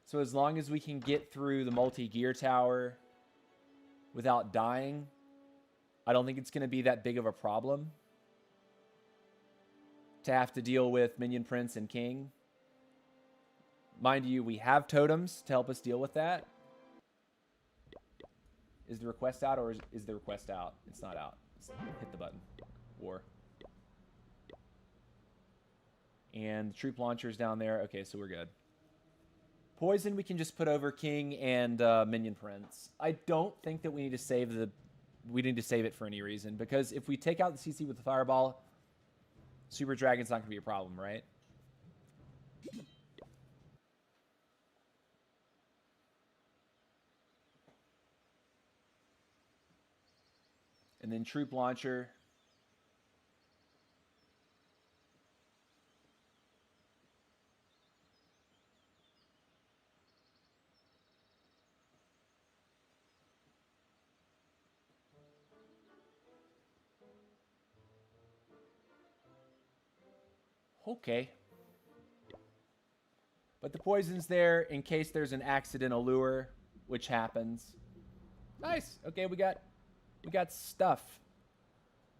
[SPEAKER 1] So as long as we can get through the multi-gear tower without dying, I don't think it's going to be that big of a problem to have to deal with Minion Prince and King. Mind you, we have totems to help us deal with that. Is the request out, or is the request out? It's not out. Hit the button. War. And the troop launcher's down there. Okay, so we're good. Poison we can just put over King and Minion Prince. I don't think that we need to save it for any reason, because if we take out the CC with the Fireball, Super Dragon's not going to be a problem, right? And then troop launcher. Okay. But the poison's there in case there's an accidental lure, which happens. Nice. Okay, we got stuff.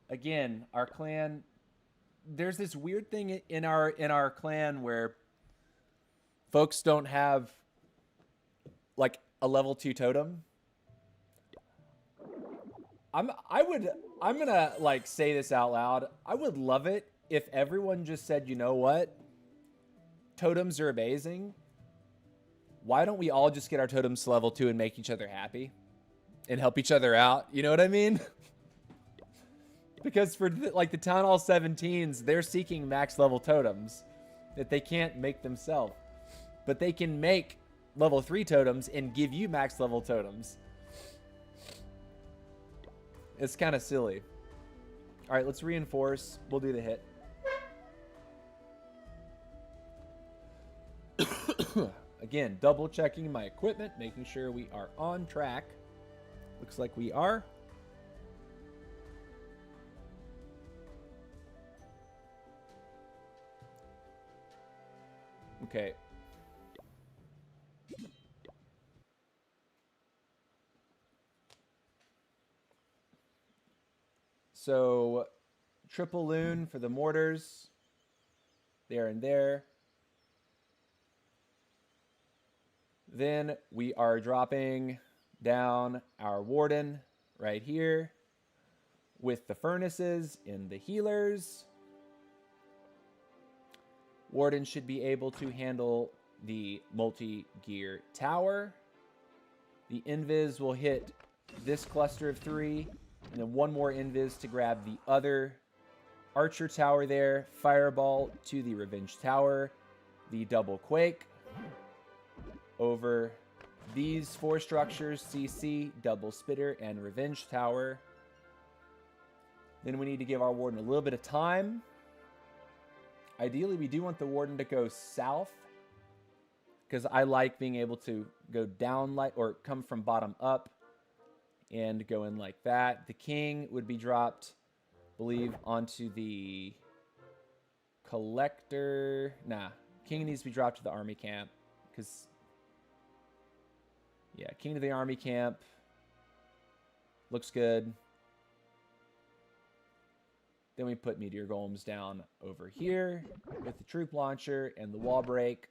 [SPEAKER 1] Again, our clan, there's this weird thing in our clan where folks don't have like a level 2 totem. I'm gonna like say this out loud. I would love it if everyone just said, you know what? Totems are amazing. Why don't we all just get our totems to level 2 and make each other happy? And help each other out? You know what I mean? Because for like the Town Hall 17s, they're seeking max level totems that they can't make themselves. But they can make level 3 totems and give you max level totems. It's kind of silly. All right, let's reinforce. We'll do the hit. Again, double checking my equipment, making sure we are on track. Looks like we are. Okay. So, triple loon for the mortars. There and there. Then we are dropping down our warden right here with the furnaces in the healers. Warden should be able to handle the multi-gear tower. The invis will hit this cluster of 3, and then one more invis to grab the other archer tower there. Fireball to the revenge tower. The double quake over these 4 structures, CC, double spitter, and revenge tower. Then we need to give our warden a little bit of time. Ideally, we do want the warden to go south, because I like being able to go down like, or come from bottom up and go in like that. The king would be dropped, I believe, onto the collector. Nah, king needs to be dropped to the army camp, because yeah, king to the army camp looks good. Then we put meteor golems down over here with the troop launcher and the wall break.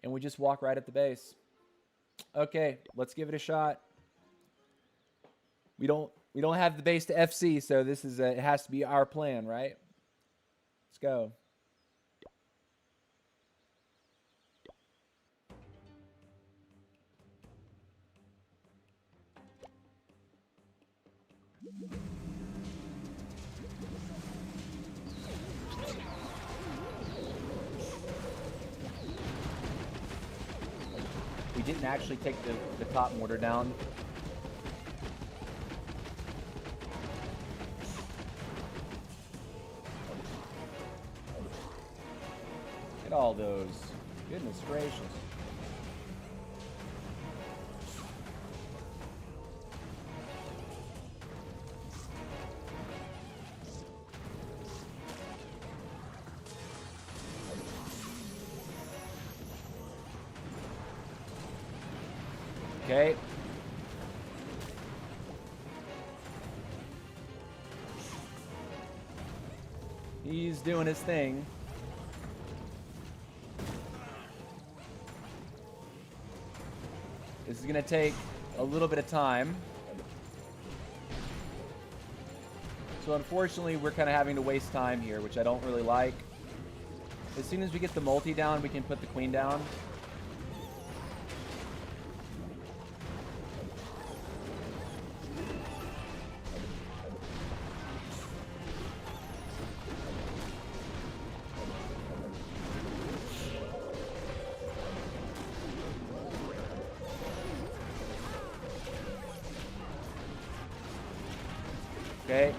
[SPEAKER 1] And we just walk right at the base. Okay, let's give it a shot. We don't have the base to FC, so this is it has to be our plan, right? Let's go. We didn't actually take the top mortar down. Look at all those. Goodness gracious. Okay. He's doing his thing. This is going to take a little bit of time. So unfortunately, we're kind of having to waste time here, which I don't really like. As soon as we get the multi down, we can put the queen down. Okay.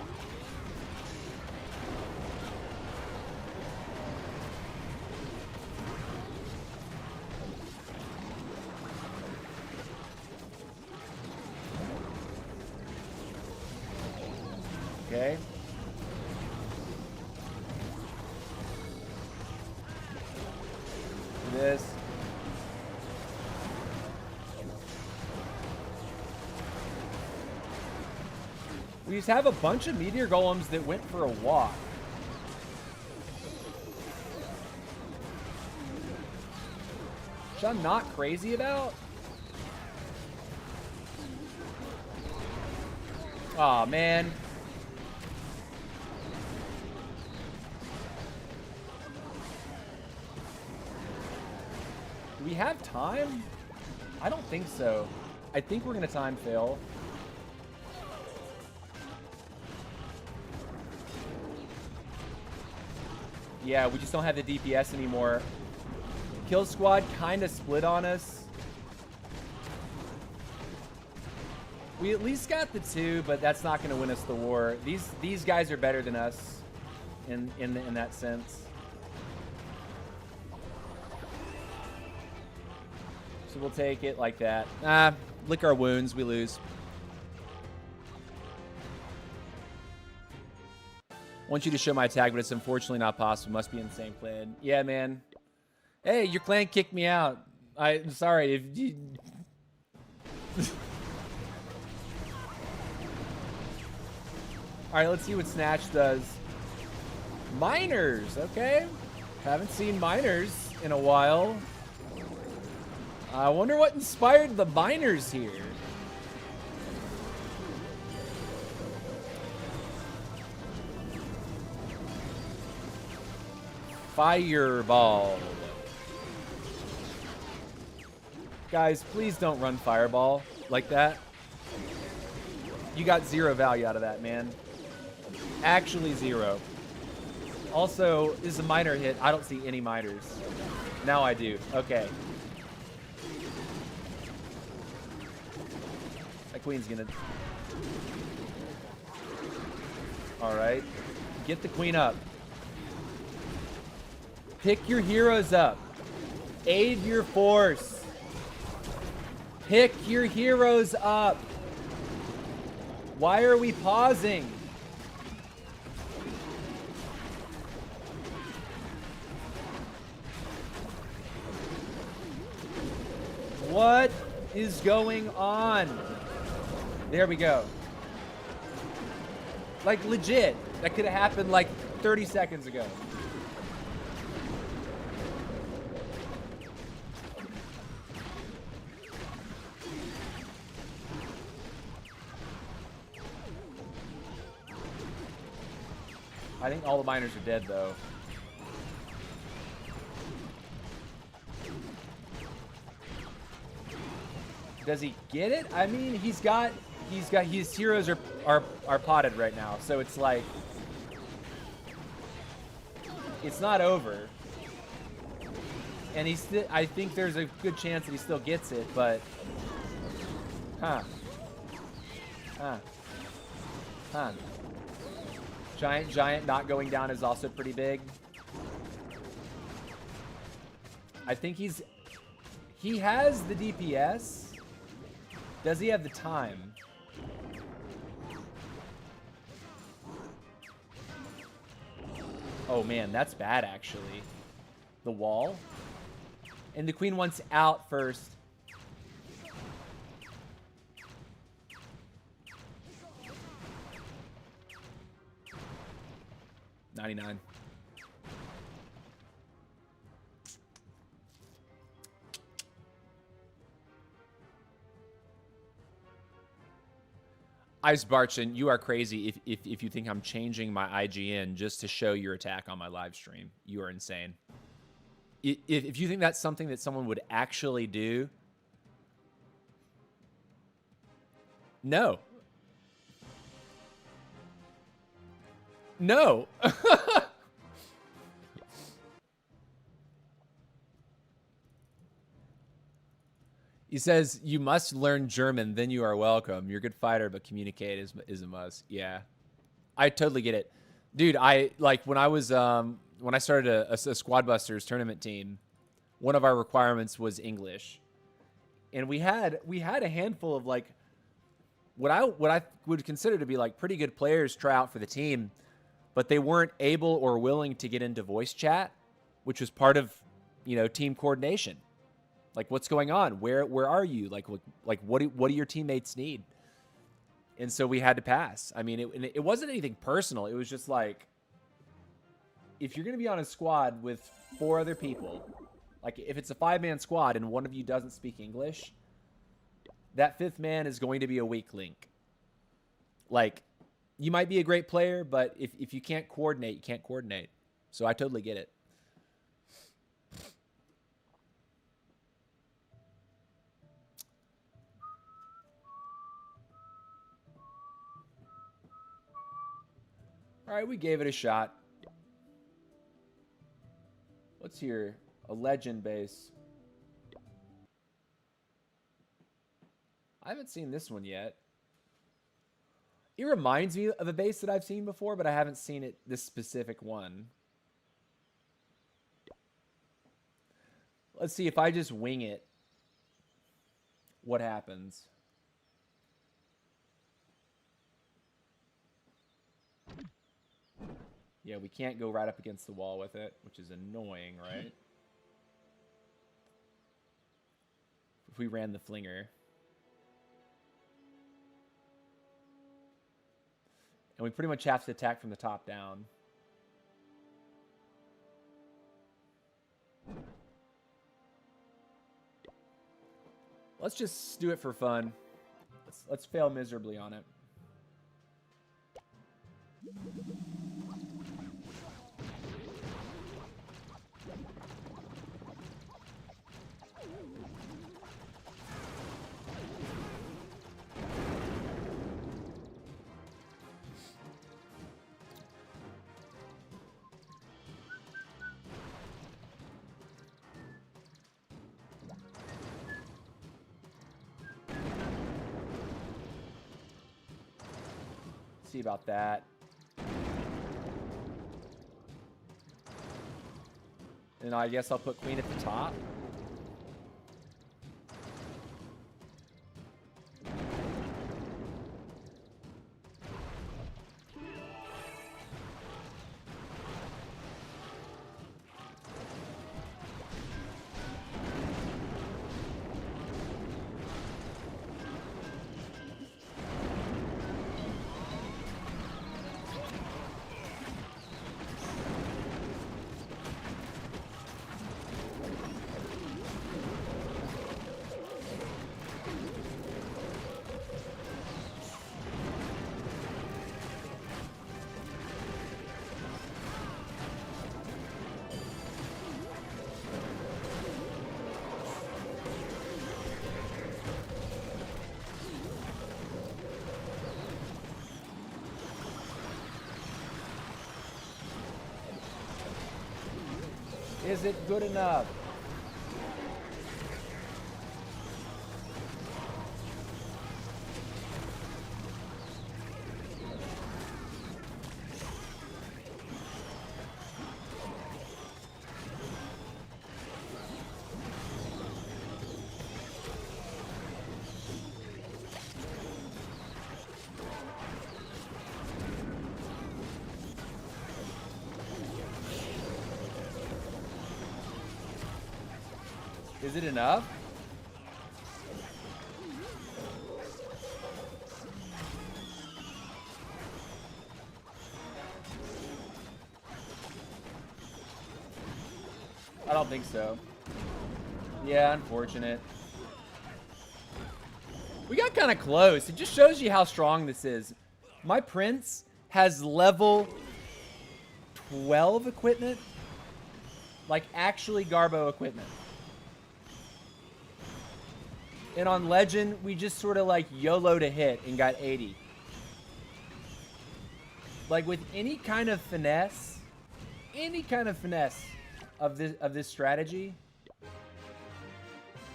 [SPEAKER 1] Okay. this. We just have a bunch of meteor golems that went for a walk. Which I'm not crazy about. Aw, man. Do we have time? I don't think so. I think we're going to time fail. Yeah, we just don't have the DPS anymore. Kill squad kind of split on us. We at least got the 2, but that's not going to win us the war. These guys are better than us in that sense. So we'll take it like that. Lick our wounds, we lose. Want you to show my tag, but it's unfortunately not possible. Must be in the same clan. Yeah, man. Hey, your clan kicked me out. I'm sorry. If you... All right, let's see what Snatch does. Miners, okay. Haven't seen miners in a while. I wonder what inspired the miners here. Fireball. Guys, please don't run Fireball like that. You got 0 value out of that, man. Actually 0. Also, this is a miner hit. I don't see any miners. Now I do. Okay. That queen's gonna... Alright. Get the queen up. Pick your heroes up. Aid your force. Pick your heroes up. Why are we pausing? What is going on? There we go. Like, legit. That could have happened like 30 seconds ago. I think all the miners are dead, though. Does he get it? I mean, his heroes are potted right now, so it's like, it's not over. And he's still, I think there's a good chance that he still gets it, but, huh. Giant not going down is also pretty big. I think he has the DPS. Does he have the time? Oh man, that's bad actually. The wall. And the queen wants out first. $99. Ice Barchin, you are crazy if you think I'm changing my IGN just to show your attack on my live stream. You are insane. If you think that's something that someone would actually do, no. No. He says, you must learn German, then you are welcome. You're a good fighter, but communicate is a must. Yeah. I totally get it. Dude, when I was, when I started a Squad Busters tournament team, one of our requirements was English. And we had a handful of like, what I would consider to be like pretty good players try out for the team, but they weren't able or willing to get into voice chat, which was part of you know, team coordination. Like, what's going on? Where are you? Like what do your teammates need? And so we had to pass. I mean, it wasn't anything personal. It was just like, if you're going to be on a squad with 4 other people, like if it's a 5-man squad and one of you doesn't speak English, that 5th man is going to be a weak link. Like, you might be a great player, but if you can't coordinate, you can't coordinate. So I totally get it. All right, we gave it a shot. What's here? A legend base. I haven't seen this one yet. It reminds me of a base that I've seen before, but I haven't seen it, this specific one. Let's see if I just wing it, what happens. Yeah, we can't go right up against the wall with it, which is annoying, right? If we ran the flinger. And we pretty much have to attack from the top down. Let's just do it for fun. Let's fail miserably on it. See about that. And I guess I'll put queen at the top. Is it good enough? Is it enough? I don't think so. Yeah, unfortunate. We got kind of close. It just shows you how strong this is. My prince has level 12 equipment. Like, actually Garbo equipment. And on Legend, we just sort of like YOLO'd a hit and got 80. Like, with any kind of finesse of this strategy,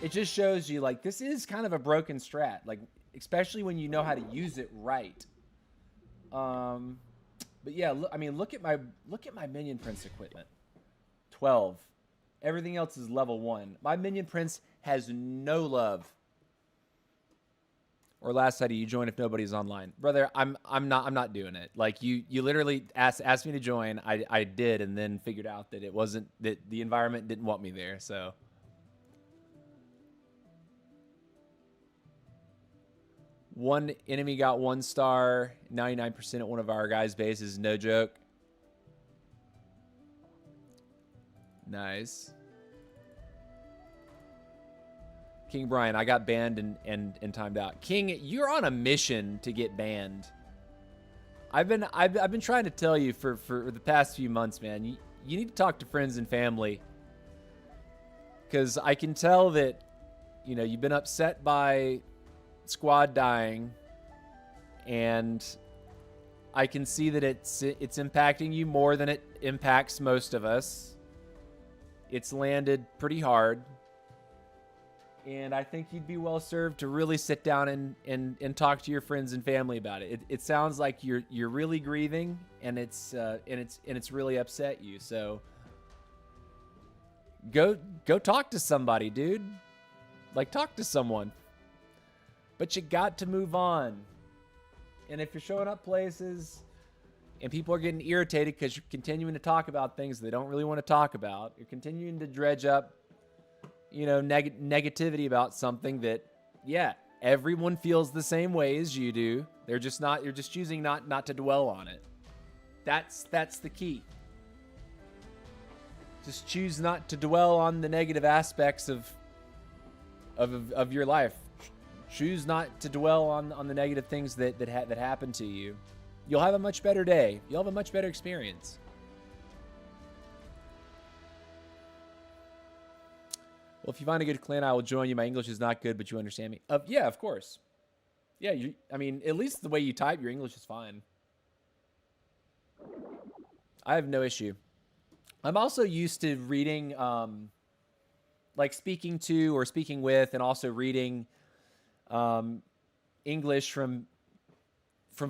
[SPEAKER 1] it just shows you, like, this is kind of a broken strat. Like, especially when you know how to use it right. But yeah, I mean, look at my minion prince equipment. 12. Everything else is level 1. My minion prince has no love Or last site, you join if nobody's online, brother. I'm not doing it. Like you literally asked me to join. I did, and then figured out that it wasn't, that the environment didn't want me there. So one enemy got 1 star, 99% at one of our guys' bases. No joke. Nice. King Brian, I got banned and timed out. King, you're on a mission to get banned. I've been trying to tell you for the past few months, man. You need to talk to friends and family, because I can tell that, you know, you've been upset by squad dying, and I can see that it's impacting you more than it impacts most of us. It's landed pretty hard. And I think you'd be well served to really sit down and talk to your friends and family about it. It sounds like you're really grieving, and it's really upset you. So go talk to somebody, dude. Like, talk to someone. But you got to move on. And if you're showing up places and people are getting irritated because you're continuing to talk about things they don't really want to talk about, you're continuing to dredge up, you know, negativity about something that, yeah, everyone feels the same way as you do. You're just choosing not to dwell on it. That's the key. Just choose not to dwell on the negative aspects of your life. Choose not to dwell on the negative things that happen to you. You'll have a much better day. You'll have a much better experience. Well, if you find a good clan, I will join you. My English is not good, but you understand me. Yeah, of course. Yeah, I mean, at least the way you type, your English is fine. I have no issue. I'm also used to reading, like speaking to or speaking with, and also reading English from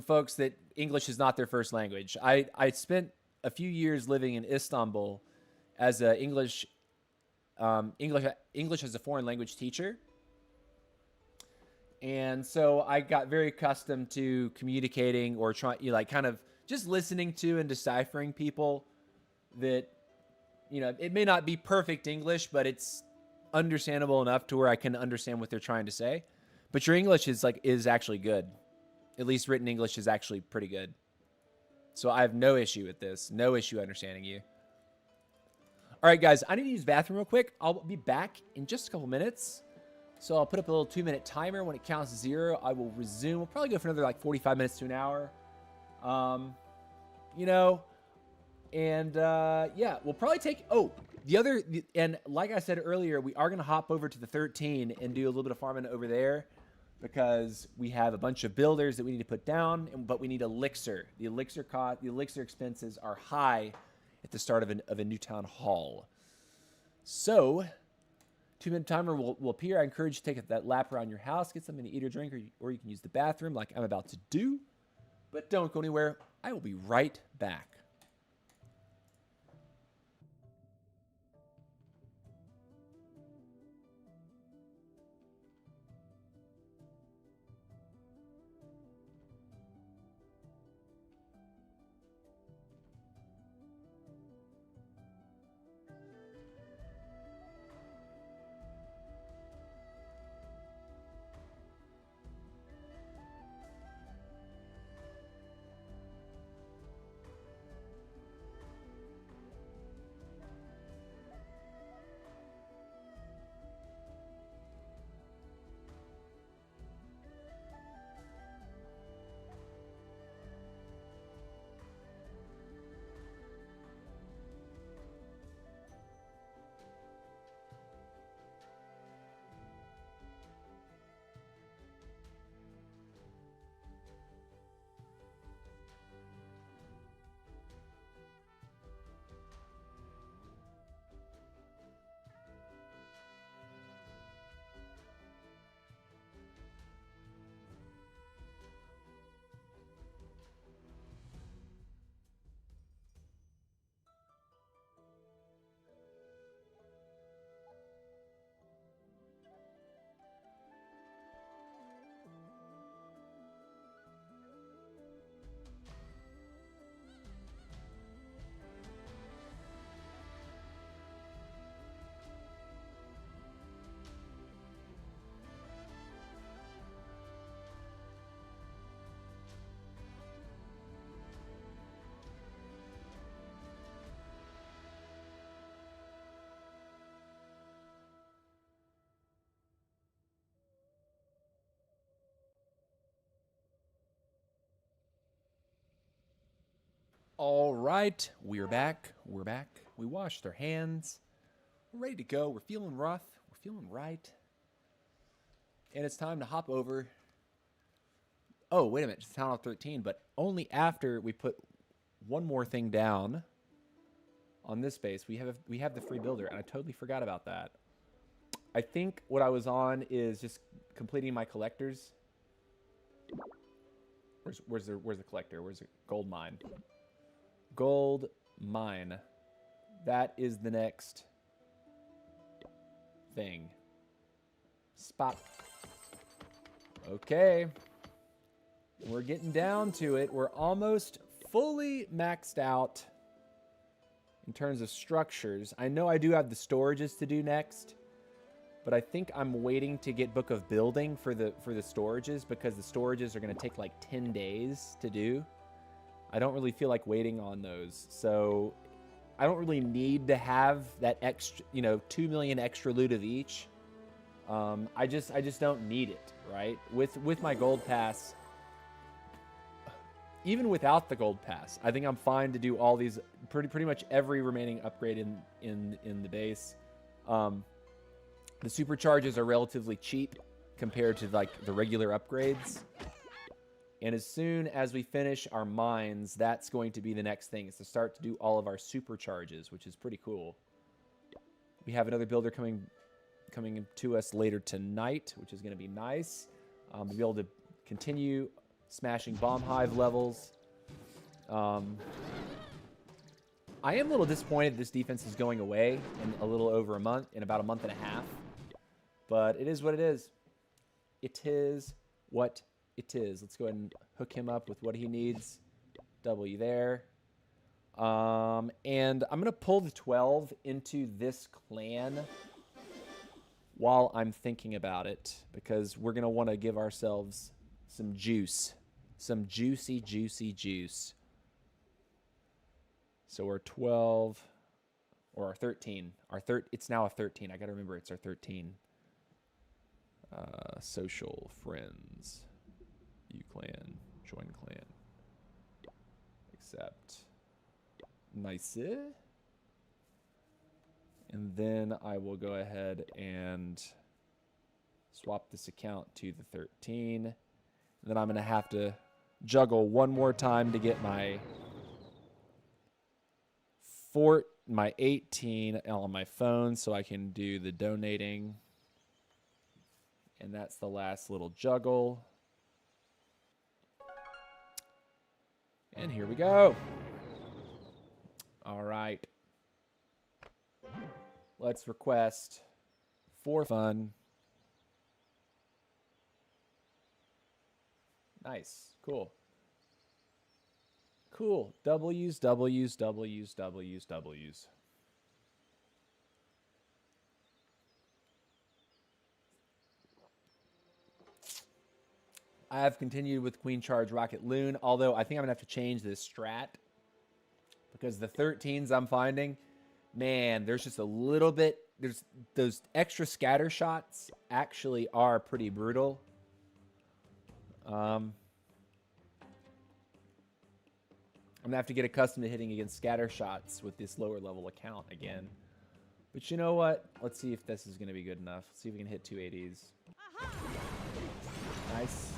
[SPEAKER 1] folks that English is not their first language. I spent a few years living in Istanbul as a English as a foreign language teacher. And so I got very accustomed to communicating or trying, you know, like kind of just listening to and deciphering people that, you know, it may not be perfect English, but it's understandable enough to where I can understand what they're trying to say. But your English is actually good. At least written English is actually pretty good. So I have no issue with this. No issue understanding you. All right, guys, I need to use the bathroom real quick. I'll be back in just a couple minutes. So I'll put up a little 2-minute timer. When it counts 0, I will resume. We'll probably go for another like 45 minutes to an hour. You know, and yeah, we'll probably take, and like I said earlier, we are going to hop over to the 13 and do a little bit of farming over there, because we have a bunch of builders that we need to put down, but we need elixir. The elixir cost, the elixir expenses are high at the start of a new town hall. So 2-minute timer will appear. I encourage you to take that lap around your house, get something to eat or drink, or you can use the bathroom like I'm about to do. But don't go anywhere. I will be right back. All right, we're back. We're back. We washed our hands. We're ready to go. We're feeling rough. We're feeling right. And it's time to hop over. Oh, wait a minute. It's Town Hall 13, but only after we put one more thing down on this base. We have the free builder, and I totally forgot about that. I think what I was on is just completing my collectors. Where's the collector? Where's the gold mine? Gold mine. That is the next thing. Spot. Okay. We're getting down to it. We're almost fully maxed out in terms of structures. I know I do have the storages to do next, but I think I'm waiting to get Book of Building for the storages, because the storages are going to take like 10 days to do. I don't really feel like waiting on those. So I don't really need to have that extra, 2 million extra loot of each. I just don't need it, right? With my gold pass, even without the gold pass, I think I'm fine to do all these, pretty much every remaining upgrade in the base. The supercharges are relatively cheap compared to like the regular upgrades. And as soon as we finish our mines, that's going to be the next thing, is to start to do all of our supercharges, which is pretty cool. We have another builder coming to us later tonight, which is going to be nice. We'll be able to continue smashing bomb hive levels. I am a little disappointed this defense is going away in a little over a month, in about a month and a half. But it is what it is. It is what it is. Let's go ahead and hook him up with what he needs. W there. And I'm going to pull the 12 into this clan while I'm thinking about it, because we're going to want to give ourselves some juice. Some juicy, juicy juice. So we're 12, or our 13. It's now a 13. I got to remember it's our 13. Social friends. You clan. Join clan. Accept. Nice. And then I will go ahead and swap this account to the 13. And then I'm going to have to juggle one more time to get my 18 on my phone so I can do the donating. And that's the last little juggle. And here we go. All right. Let's request for fun. Nice. Cool. Cool. W's, W's, W's, W's, W's. I have continued with Queen Charge Rocket Loon, although I think I'm going to have to change this strat, because the 13s I'm finding, man, there's just a little bit, there's those extra scatter shots actually are pretty brutal. I'm going to have to get accustomed to hitting against scatter shots with this lower level account again. But you know what? Let's see if this is going to be good enough. Let's see if we can hit 280s. Nice.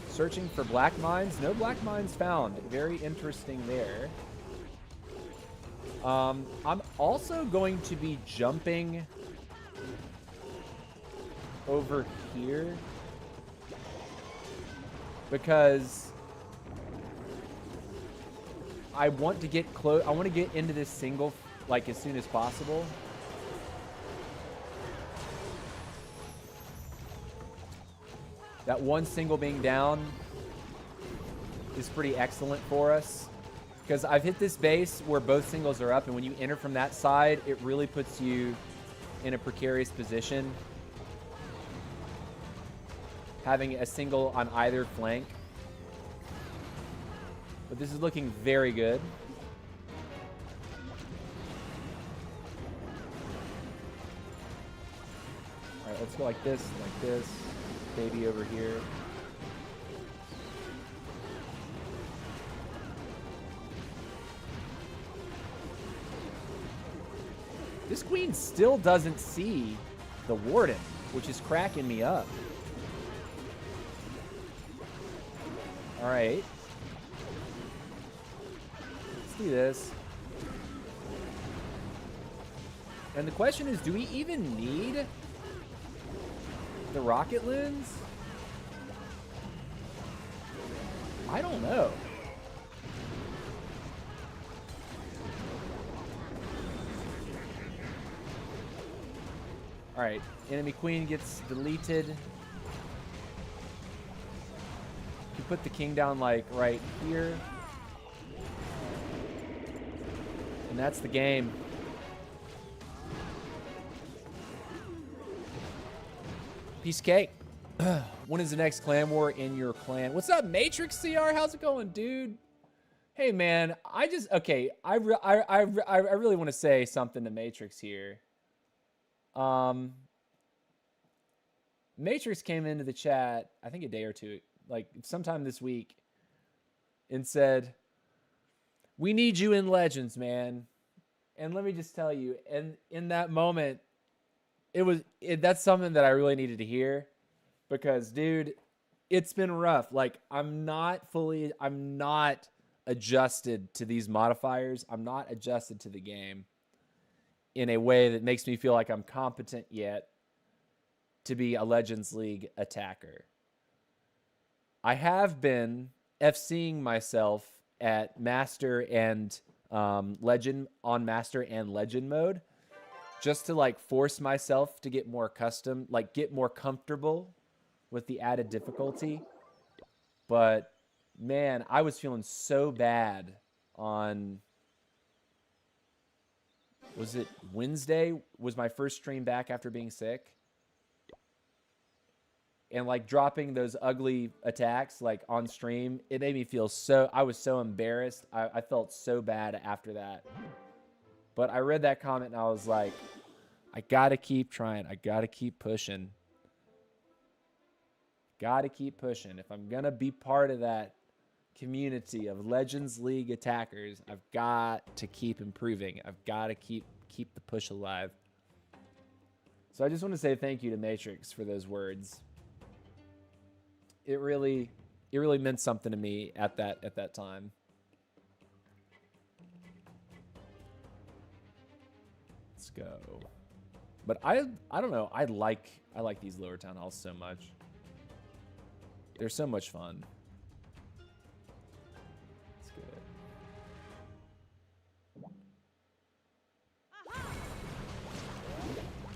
[SPEAKER 1] Searching for black mines. No black mines found. Very interesting there. I'm also going to be jumping over here because I want to get close. I want to get into this single like as soon as possible. That one single being down is pretty excellent for us, because I've hit this base where both singles are up, and when you enter from that side, it really puts you in a precarious position. having a single on either flank. But this is looking very good. All right, let's go like this, like this. Baby over here. This queen still doesn't see the warden, which is cracking me up. All right. Let's do this. And the question is, do we even need the rocket lens? I don't know. All right, enemy queen gets deleted. You put the king down like right here. And that's the game. Piece of cake. When is the next clan war in your clan? What's up, Matrix CR? How's it going, dude? Hey, man, I really want to say something to Matrix here. Matrix came into the chat, I think a day or two, like sometime this week, and said, "We need you in Legends, man." And let me just tell you, and in that moment, that's something that I really needed to hear, because, dude, it's been rough. Like, I'm not adjusted to these modifiers. I'm not adjusted to the game in a way that makes me feel like I'm competent yet to be a Legends League attacker. I have been FCing myself at Master and Legend, on Master and Legend mode, just to like force myself to get more get more comfortable with the added difficulty. But man, I was feeling so bad on, was it Wednesday? Was my first stream back after being sick? And like dropping those ugly attacks like on stream, it made me feel so, I was so embarrassed. I felt so bad after that. But I read that comment and I was like, I gotta keep trying. I gotta keep pushing. Gotta keep pushing. If I'm gonna be part of that community of Legends League attackers, I've got to keep improving. I've got to keep the push alive. So I just want to say thank you to Matrix for those words. It really meant something to me at that time. Let's go. But I don't know. I like these lower town halls so much. They're so much fun. That's good.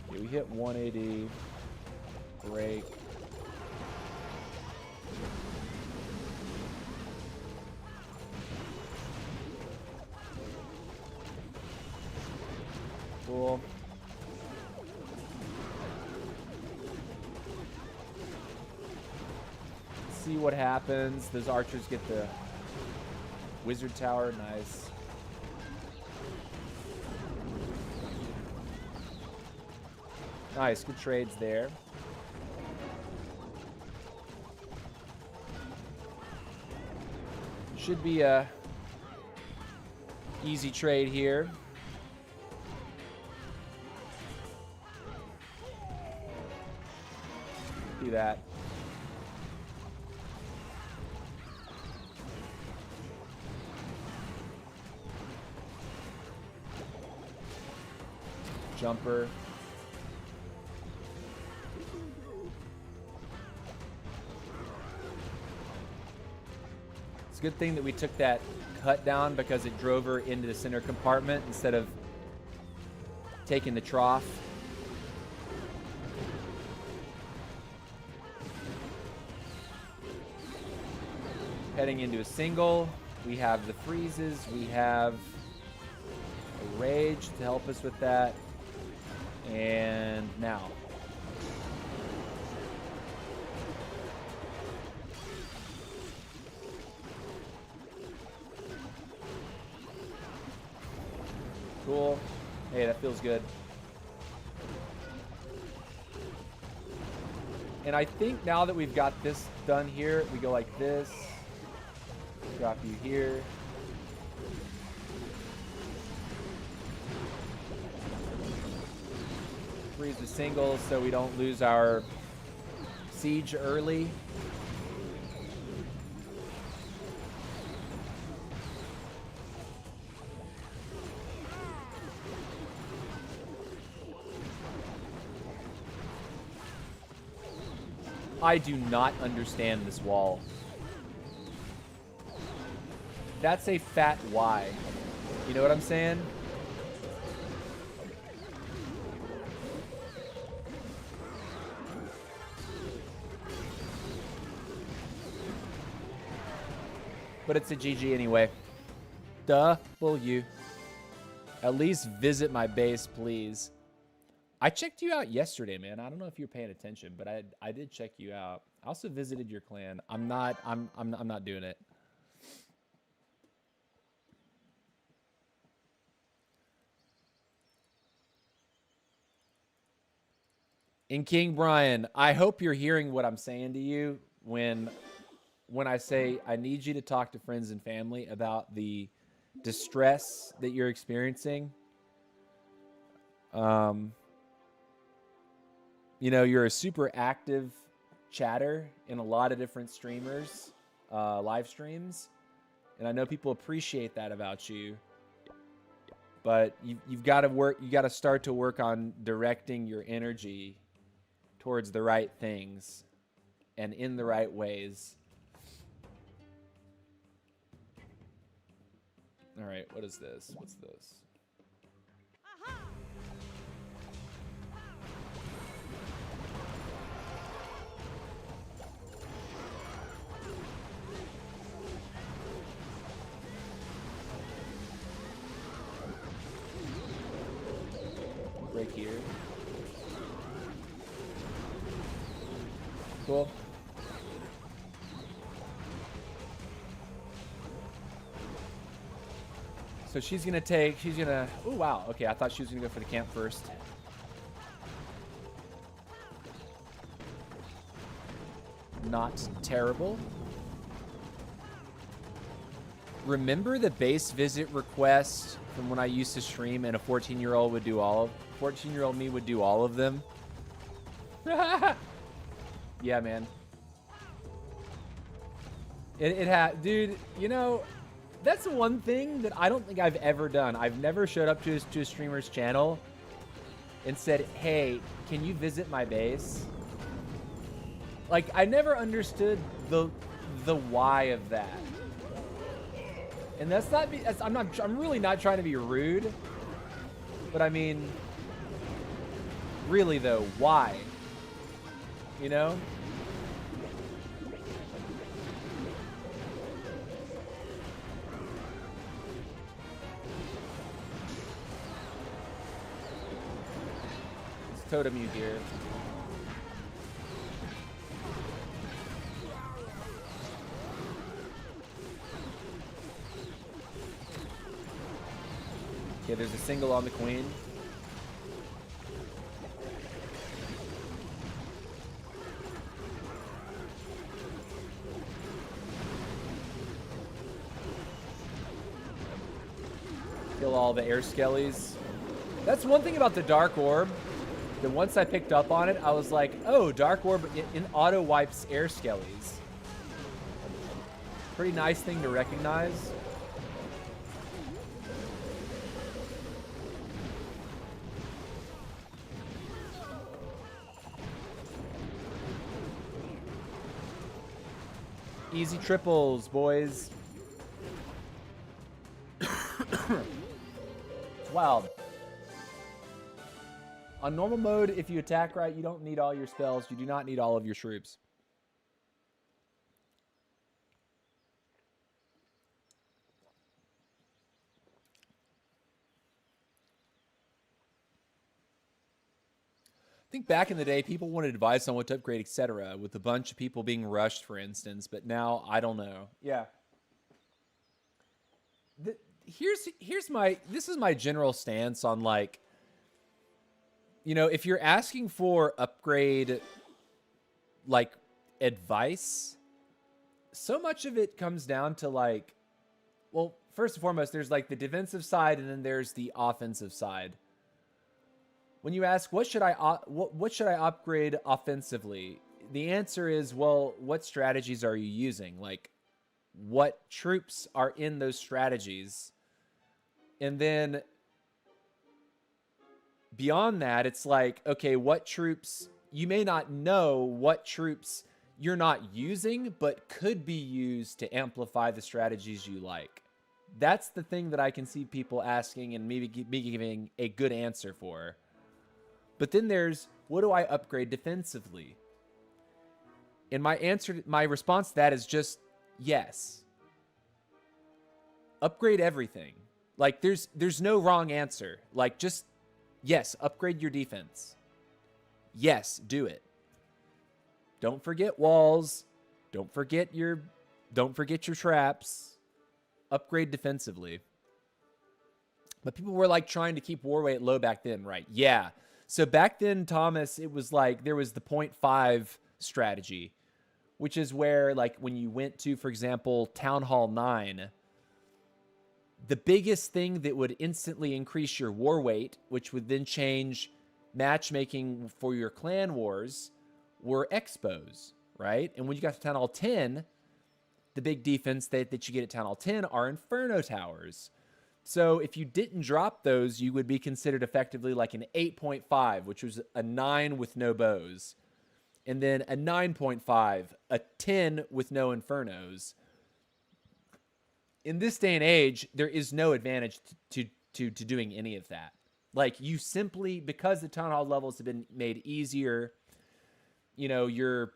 [SPEAKER 1] Okay, we hit 180. Break. Cool. See what happens. Those archers get the wizard tower. Nice. Nice. Good trades there. Should be a easy trade here. Do that. Jumper. It's a good thing that we took that cut down because it drove her into the center compartment instead of taking the trough. Heading into a single. We have the freezes. We have a rage to help us with that. And now. Cool. Hey, that feels good. And I think now that we've got this done here, we go like this. Drop you here. Freeze the singles so we don't lose our siege early. I do not understand this wall. That's a fat Y. You know what I'm saying? But it's a GG anyway. W. At least visit my base, please. I checked you out yesterday, man. I don't know if you're paying attention, but I did check you out. I also visited your clan. I'm not doing it. And King Brian, I hope you're hearing what I'm saying to you when I say I need you to talk to friends and family about the distress that you're experiencing. You know, you're a super active chatter in a lot of different streamers, live streams. And I know people appreciate that about you. But you've got to work, you got to start to work on directing your energy towards the right things and in the right ways. All right, what is this? What's this? Break here. Cool. So she's gonna take, oh wow, okay, I thought she was gonna go for the camp first. Not terrible. Remember the base visit request from when I used to stream and a 14-year-old would do 14-year-old me would do all of them? Yeah, man. It had, dude, you know, that's one thing that I don't think I've ever done. I've never showed up to a streamer's channel and said, hey, can you visit my base? Like, I never understood the why of that. And that's not, I'm really not trying to be rude. But I mean, really though, why? You know? It's totem you here. Okay, there's a single on the queen. Kill all the air skellies. That's one thing about the Dark Orb. That once I picked up on it, I was like, oh, Dark Orb in auto wipes air skellies. Pretty nice thing to recognize. Easy triples, boys. It's wild. On normal mode, if you attack right, you don't need all your spells. You do not need all of your shroops. I think back in the day, people wanted advice on what to upgrade, etc., with a bunch of people being rushed, for instance. But now, I don't know. Yeah. this is my general stance on, like, you know, if you're asking for upgrade, like, advice, so much of it comes down to, like, well, first and foremost, there's like the defensive side, and then there's the offensive side. When you ask what should I upgrade offensively, the answer is, well, what strategies are you using? Like, what troops are in those strategies? And then beyond that, it's like, okay, what troops, you may not know what troops you're not using, but could be used to amplify the strategies you like. That's the thing that I can see people asking and maybe giving a good answer for. But then there's, what do I upgrade defensively? And my response to that is just yes. Upgrade everything. Like, there's no wrong answer. Like, just yes, upgrade your defense. Yes, do it. Don't forget walls. Don't forget your traps. Upgrade defensively. But people were like trying to keep war rate low back then, right? Yeah. So back then, Thomas, it was like there was the 0.5 strategy, which is where, like, when you went to, for example, Town Hall 9, the biggest thing that would instantly increase your war weight, which would then change matchmaking for your clan wars, were expos, right? And when you got to Town Hall 10, the big defense that you get at Town Hall 10 are Inferno Towers. So if you didn't drop those, you would be considered effectively like an 8.5, which was a 9 with no bows. And then a 9.5, a 10 with no Infernos. In this day and age, there is no advantage to doing any of that. Like, you simply, because the Town Hall levels have been made easier, you know, you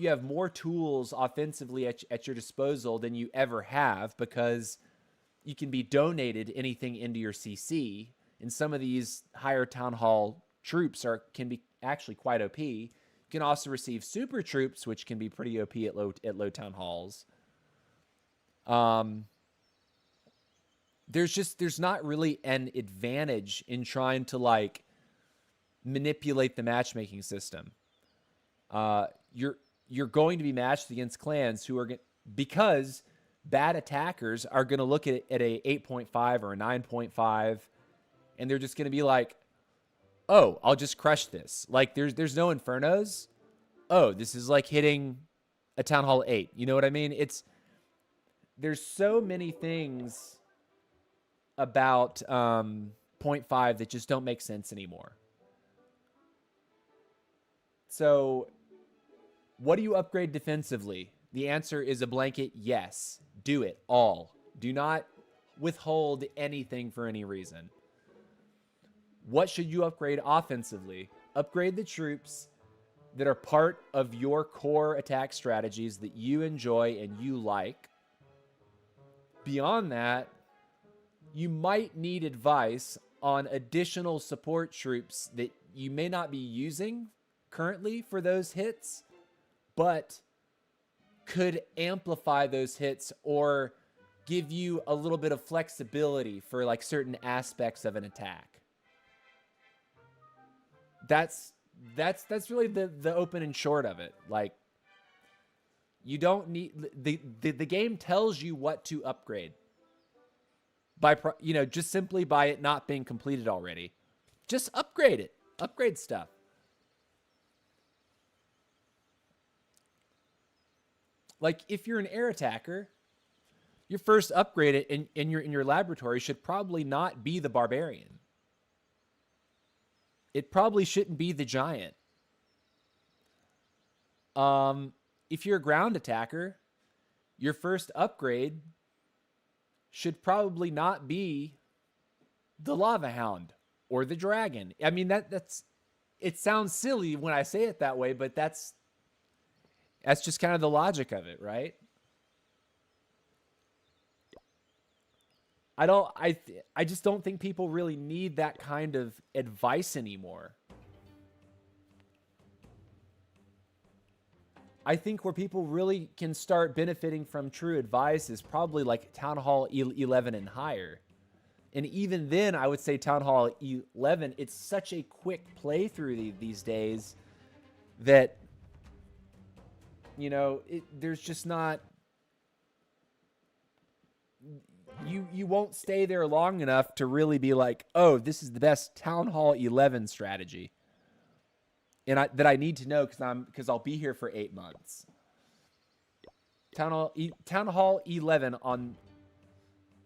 [SPEAKER 1] have more tools offensively at your disposal than you ever have, because you can be donated anything into your CC. And some of these higher Town Hall troops can be actually quite OP. You can also receive super troops, which can be pretty OP at low Town Halls. There's not really an advantage in trying to, like, manipulate the matchmaking system. You're going to be matched against clans who are because bad attackers are going to look at a 8.5 or a 9.5, and they're just going to be like, oh, I'll just crush this. Like, there's no Infernos. Oh, this is like hitting a Town Hall 8. You know what I mean? There's so many things about 0.5 that just don't make sense anymore. So what do you upgrade defensively? The answer is a blanket yes. Do it all. Do not withhold anything for any reason. What should you upgrade offensively? Upgrade the troops that are part of your core attack strategies that you enjoy and you like. Beyond that, you might need advice on additional support troops that you may not be using currently for those hits, but could amplify those hits or give you a little bit of flexibility for, like, certain aspects of an attack. That's really the open and short of it. Like, you don't need the game tells you what to upgrade by just simply by it not being completed already. Just upgrade it. Upgrade stuff. Like, if you're an air attacker, your first upgrade in your laboratory should probably not be the barbarian. It probably shouldn't be the giant. If you're a ground attacker, your first upgrade should probably not be the lava hound or the dragon. I mean, it sounds silly when I say it that way, but that's just kind of the logic of it, right? I just don't think people really need that kind of advice anymore. I think where people really can start benefiting from true advice is probably like Town Hall 11 and higher. And even then, I would say Town Hall 11, it's such a quick playthrough these days that, you know, there's just not... You won't stay there long enough to really be like, oh, this is the best Town Hall 11 strategy. And that I need to know because I'll be here for 8 months. Town Hall 11 on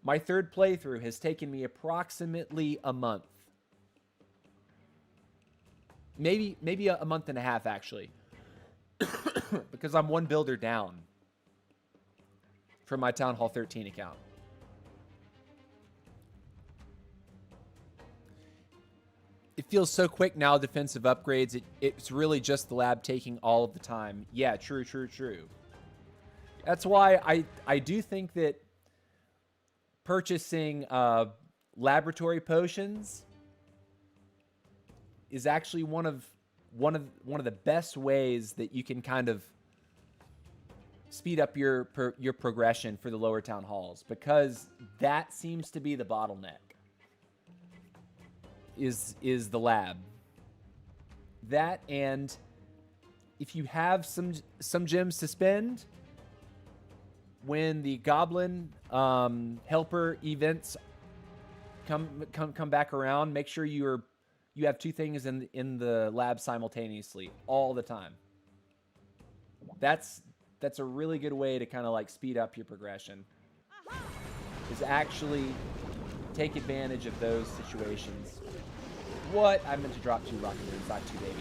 [SPEAKER 1] my third playthrough has taken me approximately a month. Maybe a month and a half, actually. Because I'm one builder down from my Town Hall 13 account. It feels so quick now, defensive upgrades. It's really just the lab taking all of the time. Yeah, true. That's why I do think that purchasing laboratory potions is actually one of the best ways that you can kind of speed up your progression for the lower town halls, because that seems to be the bottleneck. Is the lab. That, and if you have some gems to spend, when the goblin helper events come back around, make sure you have 2 things in the lab simultaneously all the time. That's a really good way to kind of like speed up your progression. Is actually take advantage of those situations. What? I meant to drop 2 rocket moons, not 2 babies.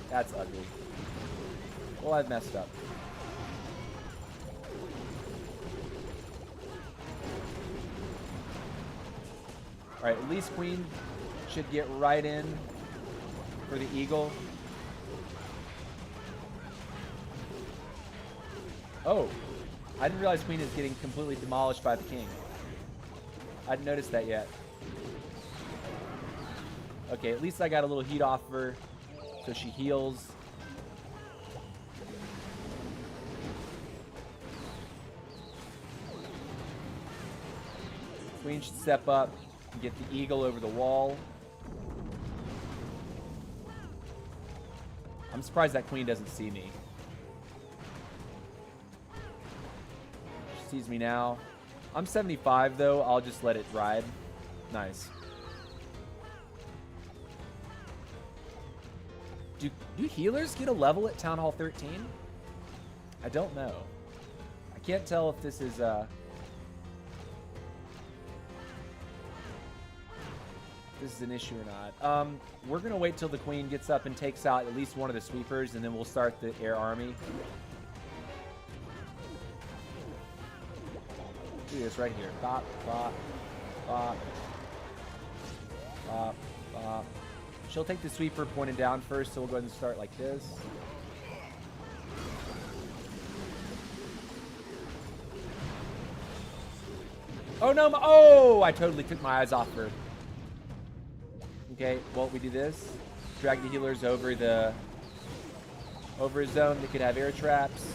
[SPEAKER 1] That's ugly. Well, I've messed up. Alright, at least Queen should get right in for the eagle. Oh, I didn't realize Queen is getting completely demolished by the king. I didn't notice that yet. Okay, at least I got a little heat off of her, so she heals. Queen should step up and get the eagle over the wall. I'm surprised that Queen doesn't see me. She sees me now. I'm 75 though, I'll just let it ride. Nice. Do healers get a level at Town Hall 13? I don't know. I can't tell if this is an issue or not. We're gonna wait till the Queen gets up and takes out at least one of the sweepers, and then we'll start the air army. Do this right here. Bop, bop, bop, bop, bop. She'll take the sweeper pointed down first, so we'll go ahead and start like this. Oh no! Oh! I totally took my eyes off her. Okay, well, we do this. Drag the healers over a zone that could have air traps.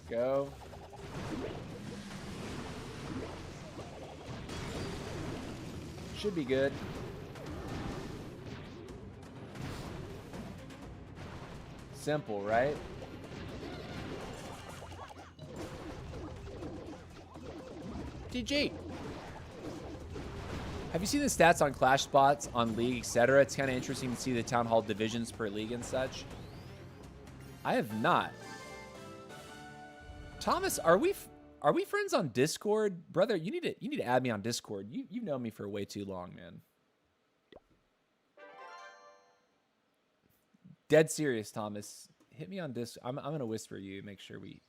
[SPEAKER 1] Go. Should be good. Simple, right? GG. Have you seen the stats on Clash spots on League, etc.? It's kind of interesting to see the Town Hall divisions per league and such. I have not. Thomas, are we friends on Discord? Brother, you need to add me on Discord. You've known me for way too long, man. Dead serious, Thomas. Hit me on Discord. I'm gonna whisper you, make sure we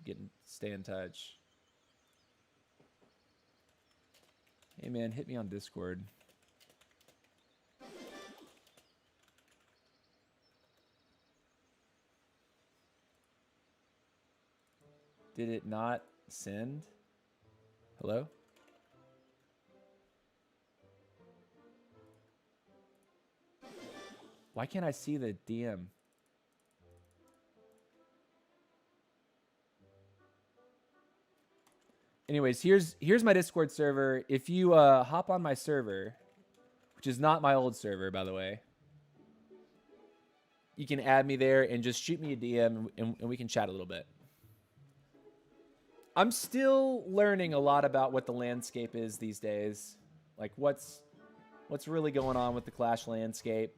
[SPEAKER 1] stay in touch. Hey man, hit me on Discord. Did it not send? Hello? Why can't I see the DM? Anyways, here's my Discord server. If you hop on my server, which is not my old server, by the way, you can add me there and just shoot me a DM and we can chat a little bit. I'm still learning a lot about what the landscape is these days. Like what's really going on with the Clash landscape.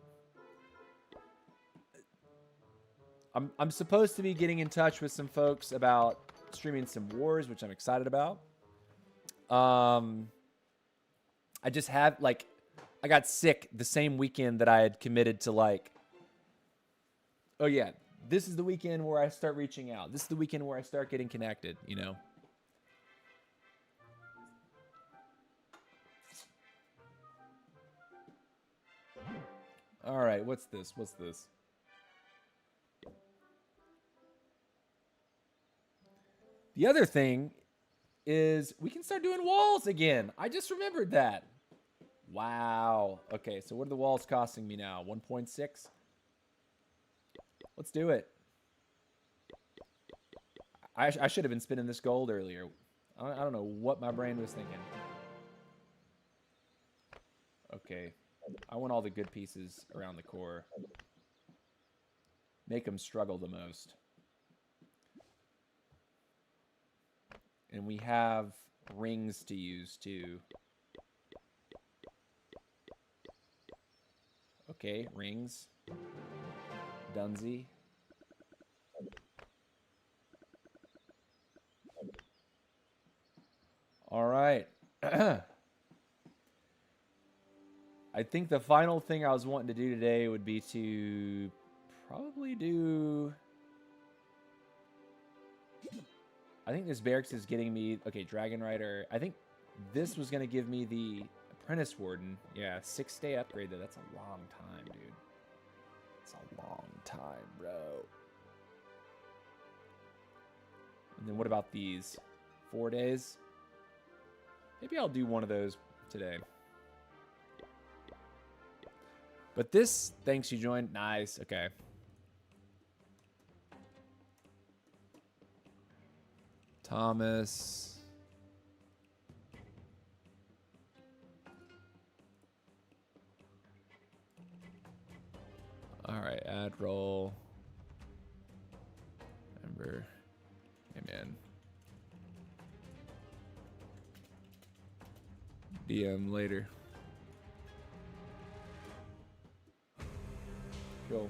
[SPEAKER 1] I'm supposed to be getting in touch with some folks about streaming some wars, which I'm excited about. I just have like I got sick the same weekend that I had committed to like, oh yeah, this is the weekend where I start reaching out. This is the weekend where I start getting connected, you know. All right, what's this? What's this? The other thing is we can start doing walls again. I just remembered that. Wow. Okay, so what are the walls costing me now? 1.6? Let's do it. I should have been spending this gold earlier. I don't know what my brain was thinking. Okay. I want all the good pieces around the core. Make them struggle the most. And we have rings to use too. Okay, rings. Dunsey. All right. I think the final thing I was wanting to do today would be to probably do... I think this barracks is getting me... Okay, Dragon Rider. I think this was going to give me the Apprentice Warden. Yeah, 6-day upgrade, though. That's a long time, dude. It's a long time, bro. And then what about these? 4 days? Maybe I'll do one of those today. But this, thanks you joined. Nice, okay. Thomas. All right, add roll. Remember, hey man. DM later. Go.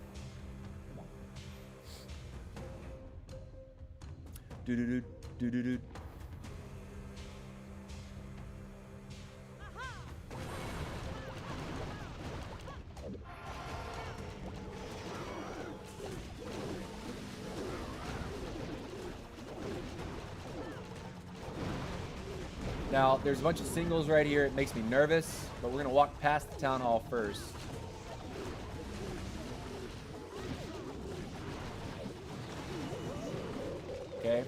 [SPEAKER 1] Do do do do do do. Now, there's a bunch of singles right here. It makes me nervous, but we're going to walk past the town hall first. Okay.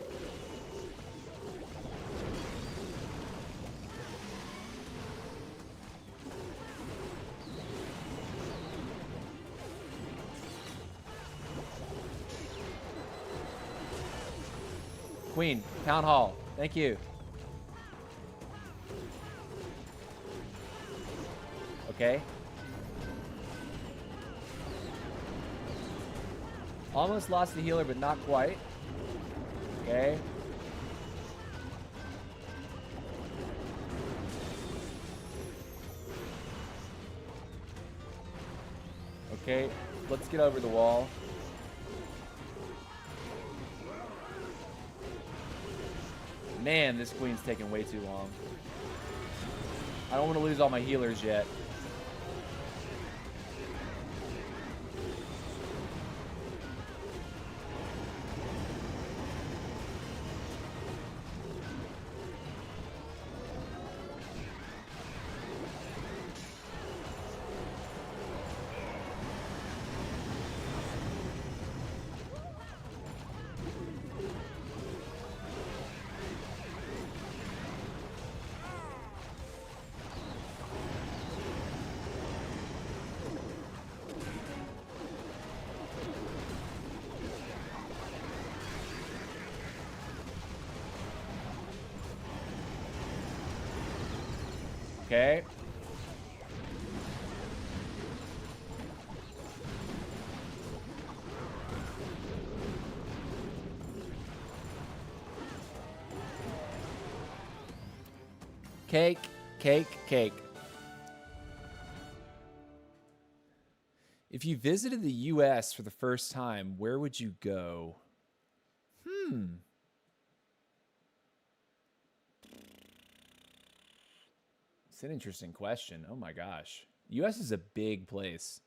[SPEAKER 1] Queen, town hall. Thank you. Okay. Almost lost the healer, but not quite. Okay. Okay, let's get over the wall. Man, this queen's taking way too long. I don't want to lose all my healers yet. Okay. Cake, cake, cake. If you visited the U.S. for the first time, where would you go? It's an interesting question. Oh my gosh. U.S. is a big place.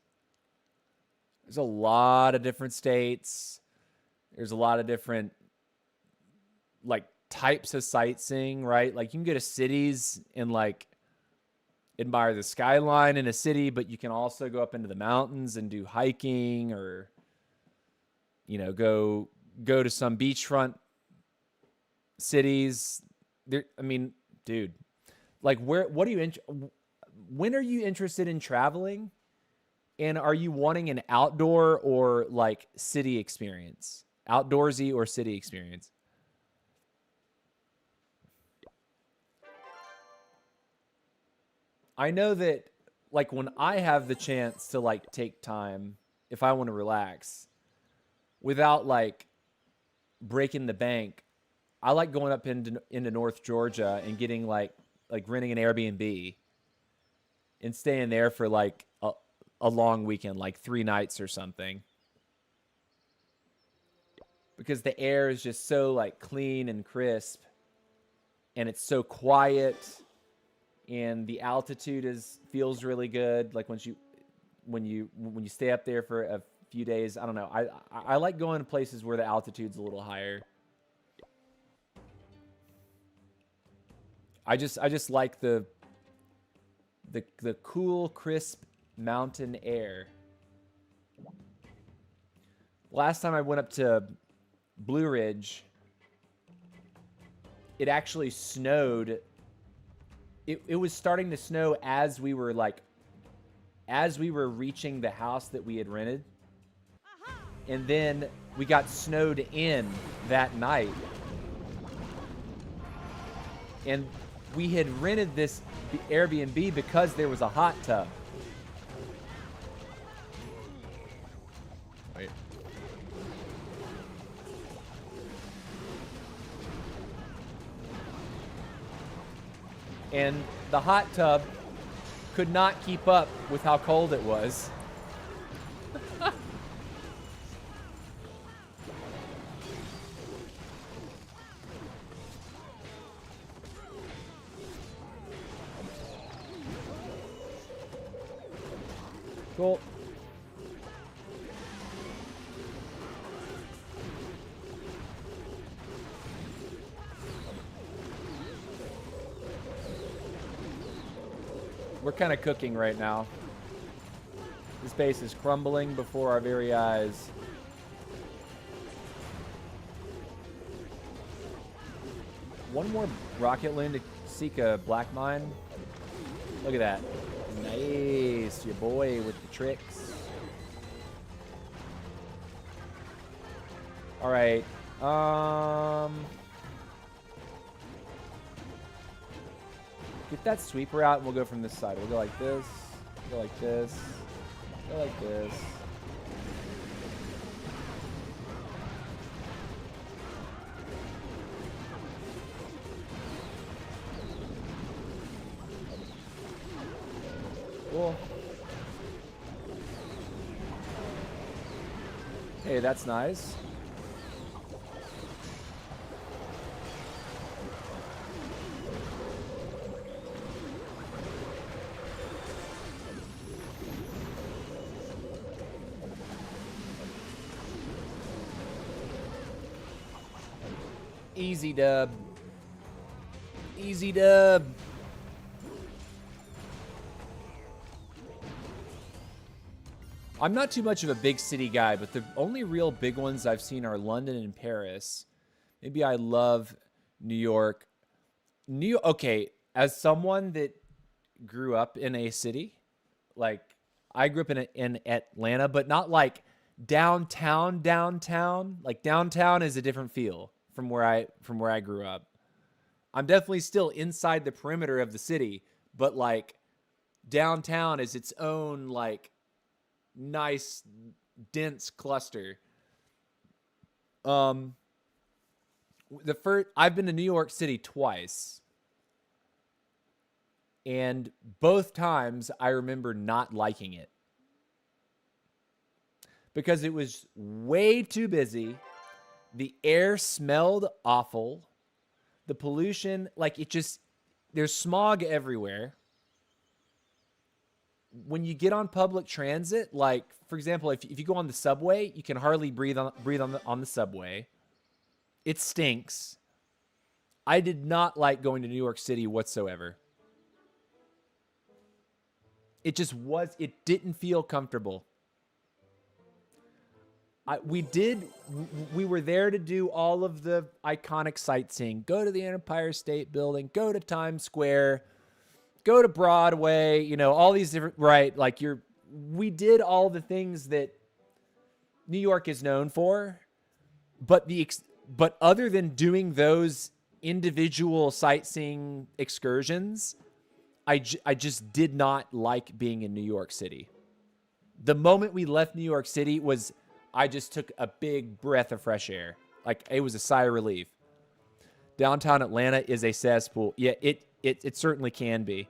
[SPEAKER 1] There's a lot of different states. There's a lot of different like types of sightseeing, right? Like you can go to cities and like admire the skyline in a city, but you can also go up into the mountains and do hiking, or go to some beachfront cities. There, I mean, dude, like what are you when are you interested in traveling? And are you wanting an outdoor or like city experience? Outdoorsy or city experience? I know that like when I have the chance to like take time, if I want to relax without like breaking the bank, I like going up into North Georgia and getting like renting an Airbnb and staying there for like a long weekend, like 3 nights or something. Because the air is just so like clean and crisp, and it's so quiet, and the altitude feels really good. Like when you stay up there for a few days, I don't know. I like going to places where the altitude's a little higher. I just like the cool, crisp mountain air. Last time I went up to Blue Ridge, it actually snowed. It was starting to snow as we were reaching the house that we had rented. And then we got snowed in that night. And we had rented this Airbnb because there was a hot tub. Wait. And the hot tub could not keep up with how cold it was. Cool. We're kind of cooking right now. This base is crumbling before our very eyes. One more rocket loon to seek a black mine. Look at that. Nice, your boy with the tricks. All right. Get that sweeper out, and we'll go from this side. We'll go like this. Go like this. Go like this. Cool. Hey, that's nice. Easy dub. Easy dub. I'm not too much of a big city guy, but the only real big ones I've seen are London and Paris. Maybe I love New York. Okay, as someone that grew up in a city, like I grew up in Atlanta, but not like downtown. Like downtown is a different feel from where I grew up. I'm definitely still inside the perimeter of the city, but like downtown is its own like nice dense cluster. Um, I've been to New York City twice, and both times I remember not liking it because it was way too busy. The air smelled awful. The pollution, like it just, there's smog everywhere. When you get on public transit, like for example, if you go on the subway, you can hardly breathe on the subway. It stinks. I did not like going to New York City whatsoever. It didn't feel comfortable. We were there to do all of the iconic sightseeing. Go to the Empire State Building, go to Times Square, go to Broadway, you know, all these different, right? Like we did all the things that New York is known for, but other than doing those individual sightseeing excursions, I just did not like being in New York City. The moment we left New York City I just took a big breath of fresh air. Like it was a sigh of relief. Downtown Atlanta is a cesspool. Yeah, it certainly can be.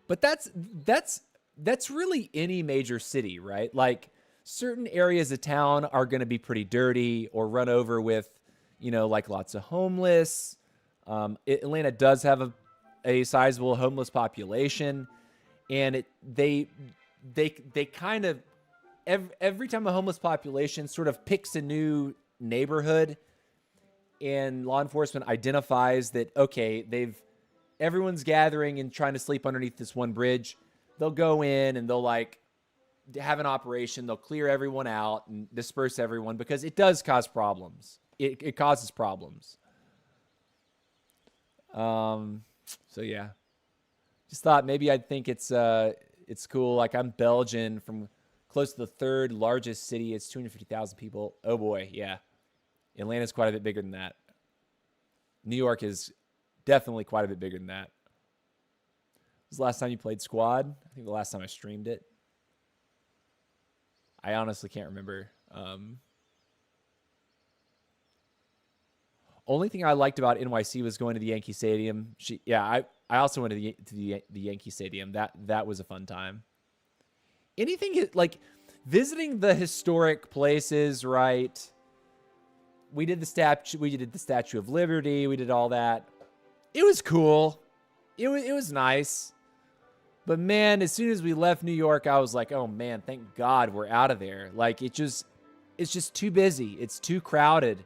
[SPEAKER 1] But that's really any major city, right? Like certain areas of town are going to be pretty dirty or run over with, you know, like lots of homeless. Atlanta does have a sizable homeless population, and they kind of every time a homeless population sort of picks a new neighborhood and law enforcement identifies that, okay, everyone's gathering and trying to sleep underneath this one bridge, they'll go in and they'll like have an operation. They'll clear everyone out and disperse everyone because it does cause problems. It causes problems. So yeah, just thought maybe I'd think it's cool. Like I'm Belgian from close to the third largest city. It's 250,000 people. Oh boy. Yeah. Atlanta's quite a bit bigger than that. New York is definitely quite a bit bigger than that. When was the last time you played Squad? I think the last time I streamed it. I honestly can't remember. Only thing I liked about NYC was going to the Yankee Stadium. I also went to the Yankee Stadium. That was a fun time. Anything like visiting the historic places, right? We did the Statue of Liberty. We did all that. It was cool. It was nice. But man, as soon as we left New York, I was like, oh man, thank God we're out of there. Like it's just too busy. It's too crowded.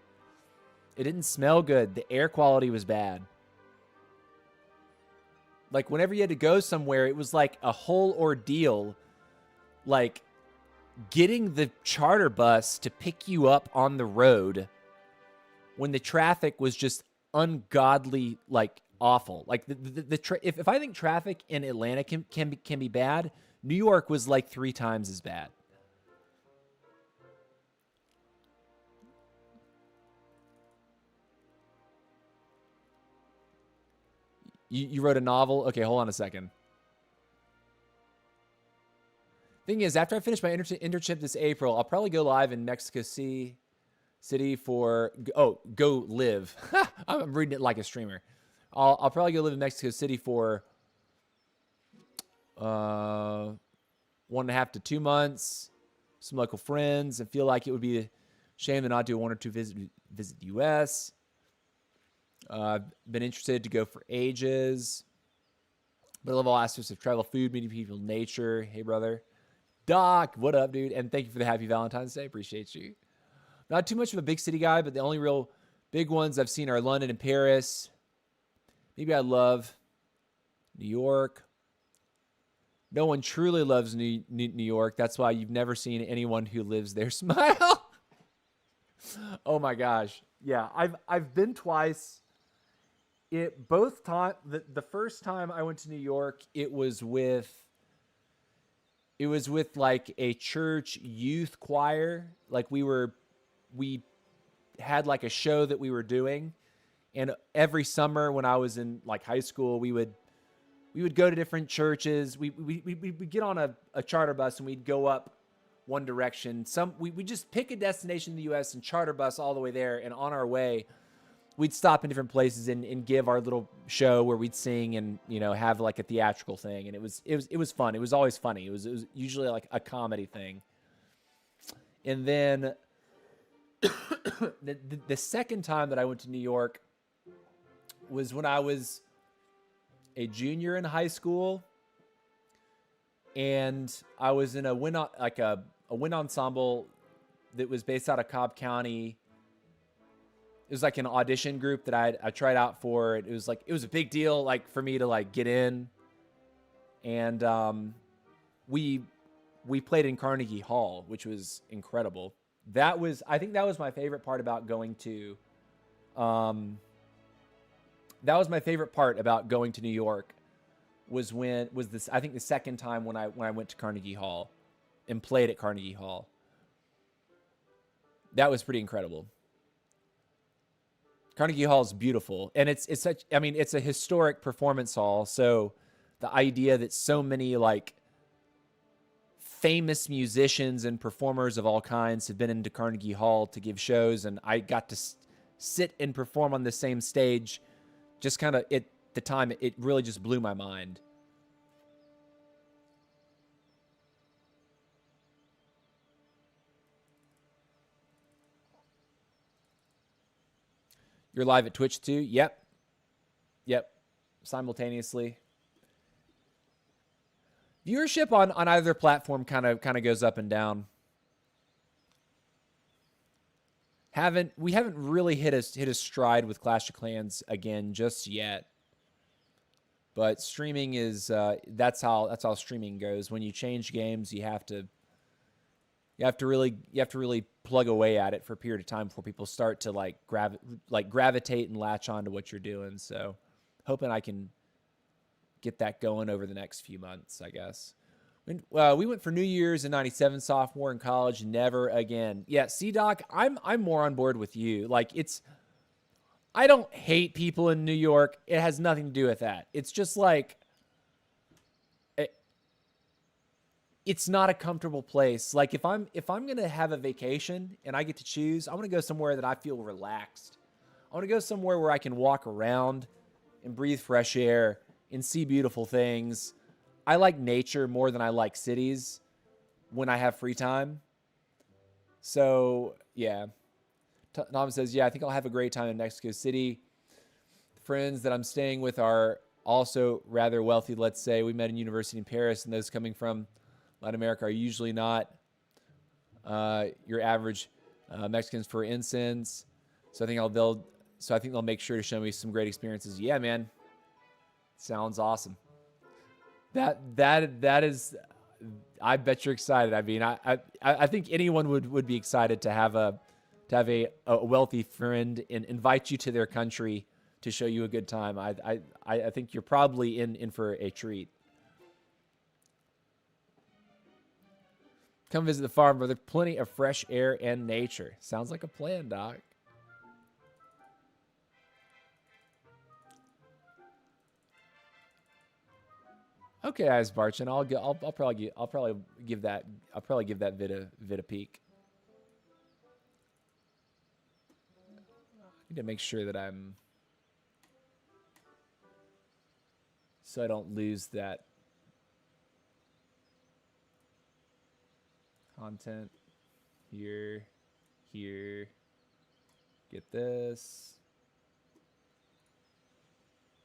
[SPEAKER 1] It didn't smell good. The air quality was bad. Like whenever you had to go somewhere, it was like a whole ordeal. Like getting the charter bus to pick you up on the road when the traffic was just ungodly, like awful. Like if I think traffic in Atlanta can be bad, New York was like 3 times as bad. You wrote a novel? Okay, hold on a second. Thing is, after I finish my internship this April, I'll probably go live in Mexico City for... Oh, go live. I'm reading it like a streamer. I'll probably go live in Mexico City for 1.5 to 2 months. Some local friends, and feel like it would be a shame to not do 1 or 2 visit the U.S. I've been interested to go for ages. But I love all aspects of travel, food, meeting people, nature. Hey, brother. Doc, what up, dude? And thank you for the happy Valentine's Day. Appreciate you. Not too much of a big city guy, but the only real big ones I've seen are London and Paris. Maybe I love New York. No one truly loves New York. That's why you've never seen anyone who lives there smile. Oh my gosh. Yeah, I've been twice. The first time I went to New York, it was with like a church youth choir. Like we had like a show that we were doing, And every summer when I was in like high school, we would go to different churches. We'd get on a charter bus and we'd go up one direction. We just pick a destination in the U.S. and charter bus all the way there. And on our way, we'd stop in different places and give our little show where we'd sing and, you know, have like a theatrical thing. And it was fun. It was always funny. It was usually like a comedy thing. And then the second time that I went to New York was when I was a junior in high school, and I was in a wind ensemble that was based out of Cobb County. It was like an audition group that I tried out for. It was a big deal, like for me to like get in, and we played in Carnegie Hall, which was incredible. I think that was my favorite part about going to. That was my favorite part about going to New York, I think the second time when I went to Carnegie Hall and played at Carnegie Hall. That was pretty incredible. Carnegie Hall is beautiful, and it's a historic performance hall. So the idea that so many like famous musicians and performers of all kinds have been into Carnegie Hall to give shows, and I got to sit and perform on the same stage. Just kind of at the time, it really just blew my mind. You're live at Twitch too? Yep. Simultaneously. Viewership on either platform kind of goes up and down. We haven't really hit a stride with Clash of Clans again just yet. But streaming is that's how streaming goes. When you change games, you have to really plug away at it for a period of time before people start to like gravitate and latch on to what you're doing. So hoping I can get that going over the next few months, I guess. We went for New Year's in '97, sophomore in college, never again. Yeah, C-Doc, I'm more on board with you. Like I don't hate people in New York. It has nothing to do with that. It's just like it's not a comfortable place. Like if I'm gonna have a vacation and I get to choose, I want to go somewhere that I feel relaxed. I want to go somewhere where I can walk around and breathe fresh air and see beautiful things. I like nature more than I like cities when I have free time. So, yeah. Tom says, yeah, I think I'll have a great time in Mexico City. The friends that I'm staying with are also rather wealthy, let's say. We met in university in Paris, and those coming from Latin America are usually not your average Mexicans, for instance. So I think they'll make sure to show me some great experiences. Yeah, man. Sounds awesome. That is, I bet you're excited. I mean, I think anyone would be excited to have a wealthy friend and invite you to their country to show you a good time. I think you're probably in for a treat. Come visit the farm, brother. Plenty of fresh air and nature. Sounds like a plan, Doc. Okay, Eyes Barchin. I'll probably give that vid a peek. I need to make sure that so I don't lose that content. Here. Get this.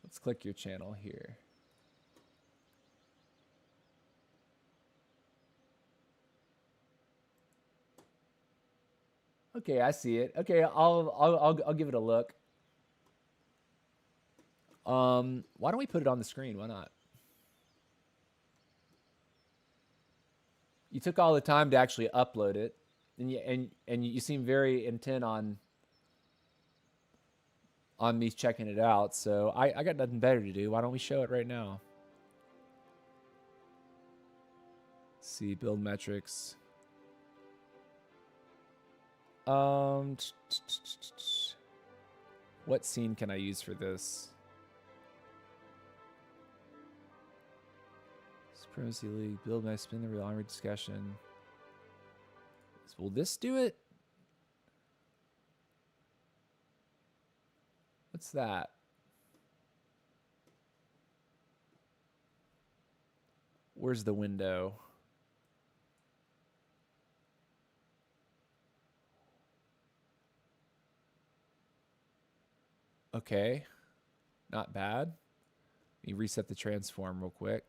[SPEAKER 1] Let's click your channel here. Okay, I see it. Okay, I'll give it a look. Why don't we put it on the screen? Why not? You took all the time to actually upload it, and you seem very intent on me checking it out. So I got nothing better to do. Why don't we show it right now? Let's see, build metrics. What scene can I use for this? Supremacy League, build my spin the real armory discussion. Will this do it? What's that? Where's the window? Okay. Not bad. Let me reset the transform real quick.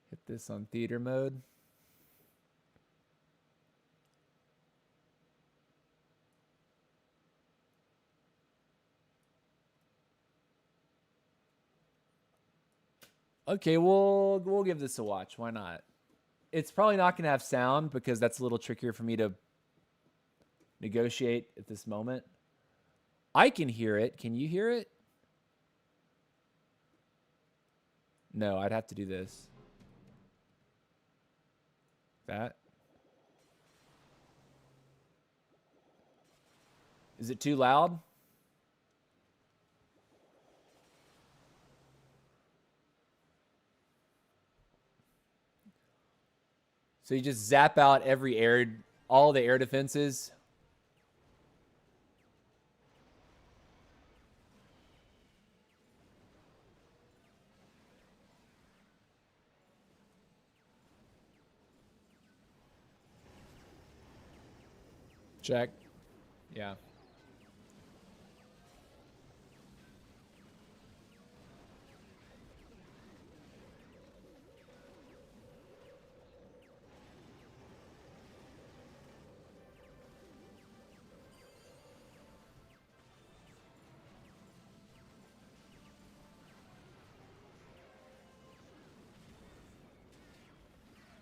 [SPEAKER 1] Hit this on theater mode. Okay, we'll give this a watch. Why not? It's probably not going to have sound because that's a little trickier for me to negotiate at this moment. I can hear it. Can you hear it? No, I'd have to do this. That. Is it too loud? So you just zap out every all the air defenses. Check. Yeah.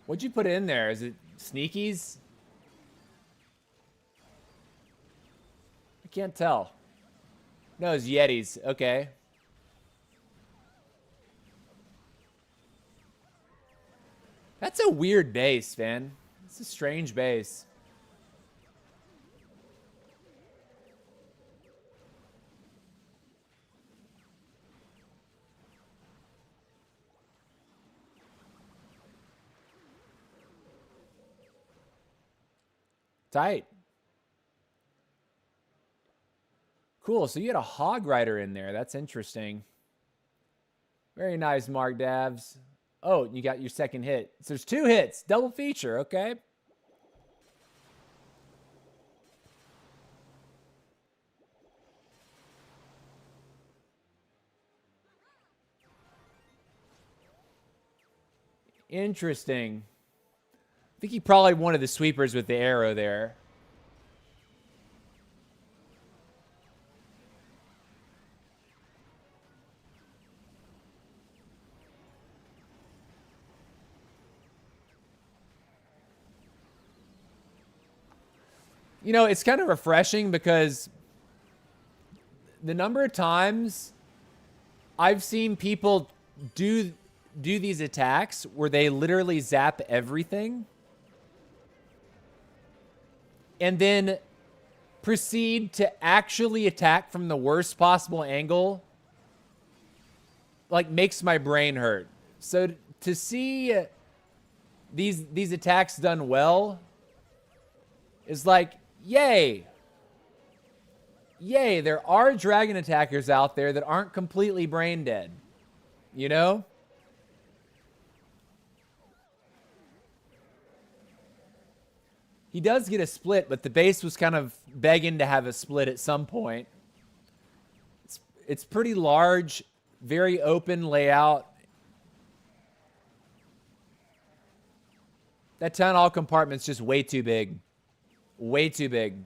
[SPEAKER 1] What'd you put in there? Is it sneakies? I can't tell. No, it's Yetis. Okay. That's a weird base, man. It's a strange base. Tight. Cool. So you had a hog rider in there. That's interesting. Very nice, Mark Davs. Oh, you got your second hit. So there's 2 hits. Double feature. Okay. Interesting. I think he probably wanted the sweepers with the arrow there. You know, it's kind of refreshing because the number of times I've seen people do these attacks where they literally zap everything and then proceed to actually attack from the worst possible angle, like, makes my brain hurt. So to see these attacks done well is like, yay. Yay, there are dragon attackers out there that aren't completely brain dead. You know? He does get a split, but the base was kind of begging to have a split at some point. It's pretty large, very open layout. That town hall compartment's just way too big. Way too big.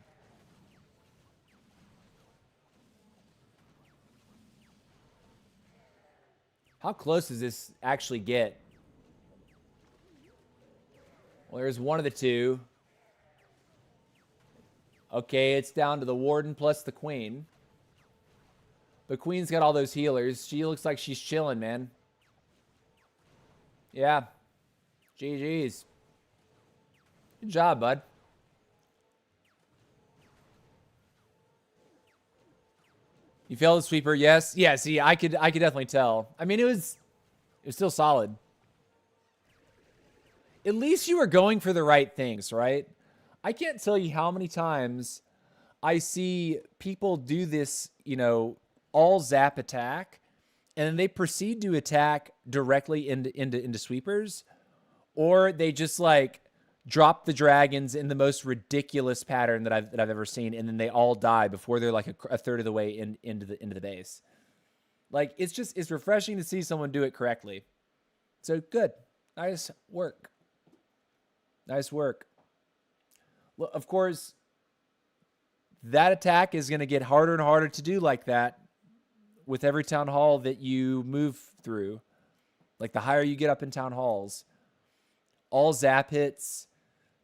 [SPEAKER 1] How close does this actually get? Well, there's one of the 2. Okay, it's down to the warden plus the queen. The queen's got all those healers. She looks like she's chilling, man. Yeah. GG's. Good job, bud. You failed the sweeper, yes. Yeah, see, I could definitely tell. I mean, it was still solid. At least you were going for the right things, right? I can't tell you how many times I see people do this, you know, all zap attack, and then they proceed to attack directly into sweepers, or they just like drop the dragons in the most ridiculous pattern that I've ever seen, and then they all die before they're like a third of the way into the base. Like it's refreshing to see someone do it correctly. So good, nice work, nice work. Well, of course, that attack is going to get harder and harder to do like that with every town hall that you move through. Like the higher you get up in town halls, all zap hits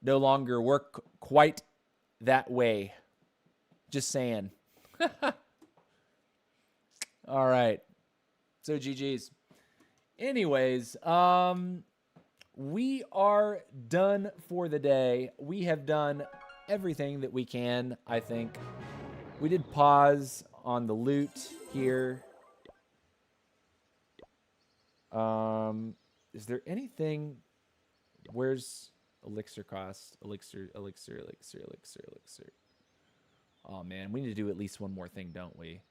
[SPEAKER 1] no longer work quite that way. Just saying. All right. So GG's. Anyways, we are done for the day. We have done everything that we can, I think. We did pause on the loot here. Is there anything? Where's elixir cost? Elixir. Oh man, we need to do at least one more thing, don't we?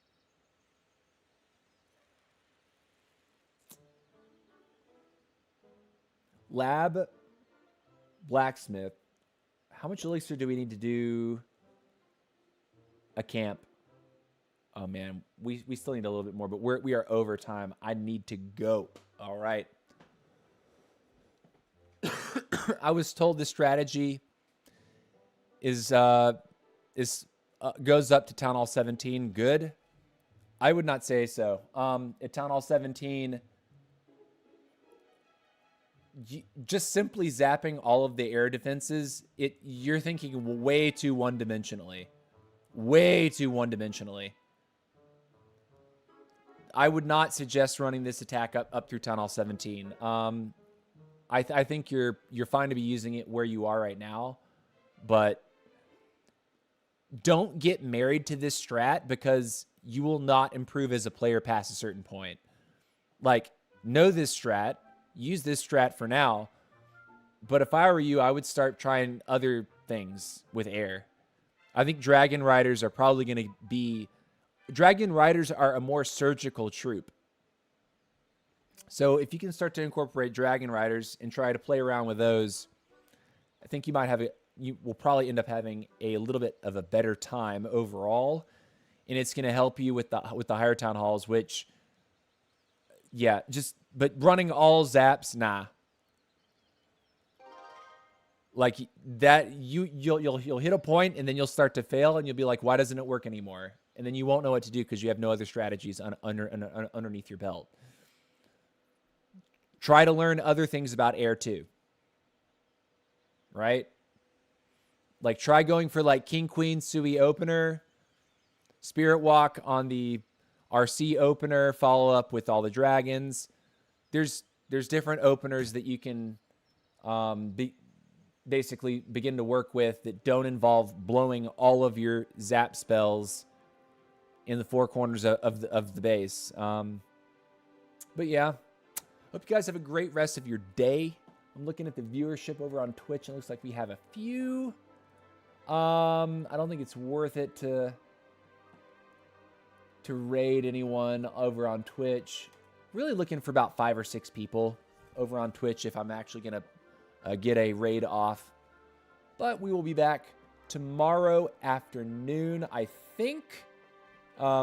[SPEAKER 1] Lab blacksmith. How much elixir do we need to do a camp? Oh man, we still need a little bit more, but we are over time. I need to go. All right. I was told this strategy is goes up to Town Hall 17. Good. I would not say so. At Town Hall 17, just simply zapping all of the air defenses, you're thinking way too one-dimensionally. Way too one-dimensionally. I would not suggest running this attack up through Town Hall 17. I think you're fine to be using it where you are right now, but don't get married to this strat because you will not improve as a player past a certain point. Like, know this strat, use this strat for now, but if I were you, I would start trying other things with air. I think Dragon Riders are probably going to be... Dragon Riders are a more surgical troop. So if you can start to incorporate Dragon Riders and try to play around with those, I think you might have it. You will probably end up having a little bit of a better time overall, and it's going to help you with the higher town halls. Which, yeah, but running all zaps, nah. Like that, you'll hit a point and then you'll start to fail, and you'll be like, why doesn't it work anymore? And then you won't know what to do because you have no other strategies underneath your belt. Try to learn other things about air too. Right? Like try going for like King Queen Sui opener, Spirit Walk on the RC opener, follow up with all the dragons. There's different openers that you can basically begin to work with that don't involve blowing all of your zap spells in the four corners of the base. But yeah. Hope you guys have a great rest of your day. I'm looking at the viewership over on Twitch. It looks like we have a few. I don't think it's worth it to raid anyone over on Twitch. Really looking for about 5 or 6 people over on Twitch if I'm actually going to get a raid off. But we will be back tomorrow afternoon, I think.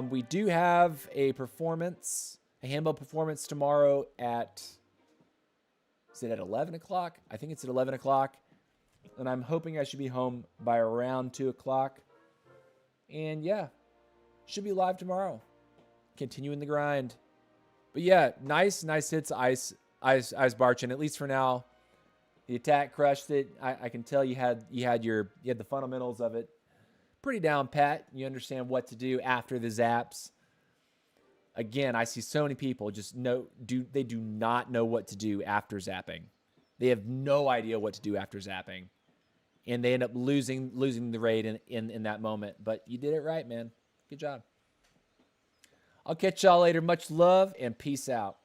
[SPEAKER 1] We do have a performance... a handball performance tomorrow at, is it at 11 o'clock? I think it's at 11 o'clock. And I'm hoping I should be home by around 2 o'clock. And yeah, should be live tomorrow. Continuing the grind. But yeah, nice hits, Ice Barchin. At least for now, the attack crushed it. I can tell you had the fundamentals of it pretty down pat. You understand what to do after the zaps. Again, I see so many people they do not know what to do after zapping. They have no idea what to do after zapping. and they end up losing the raid in that moment. But you did it right, man. Good job. I'll catch y'all later. Much love and peace out.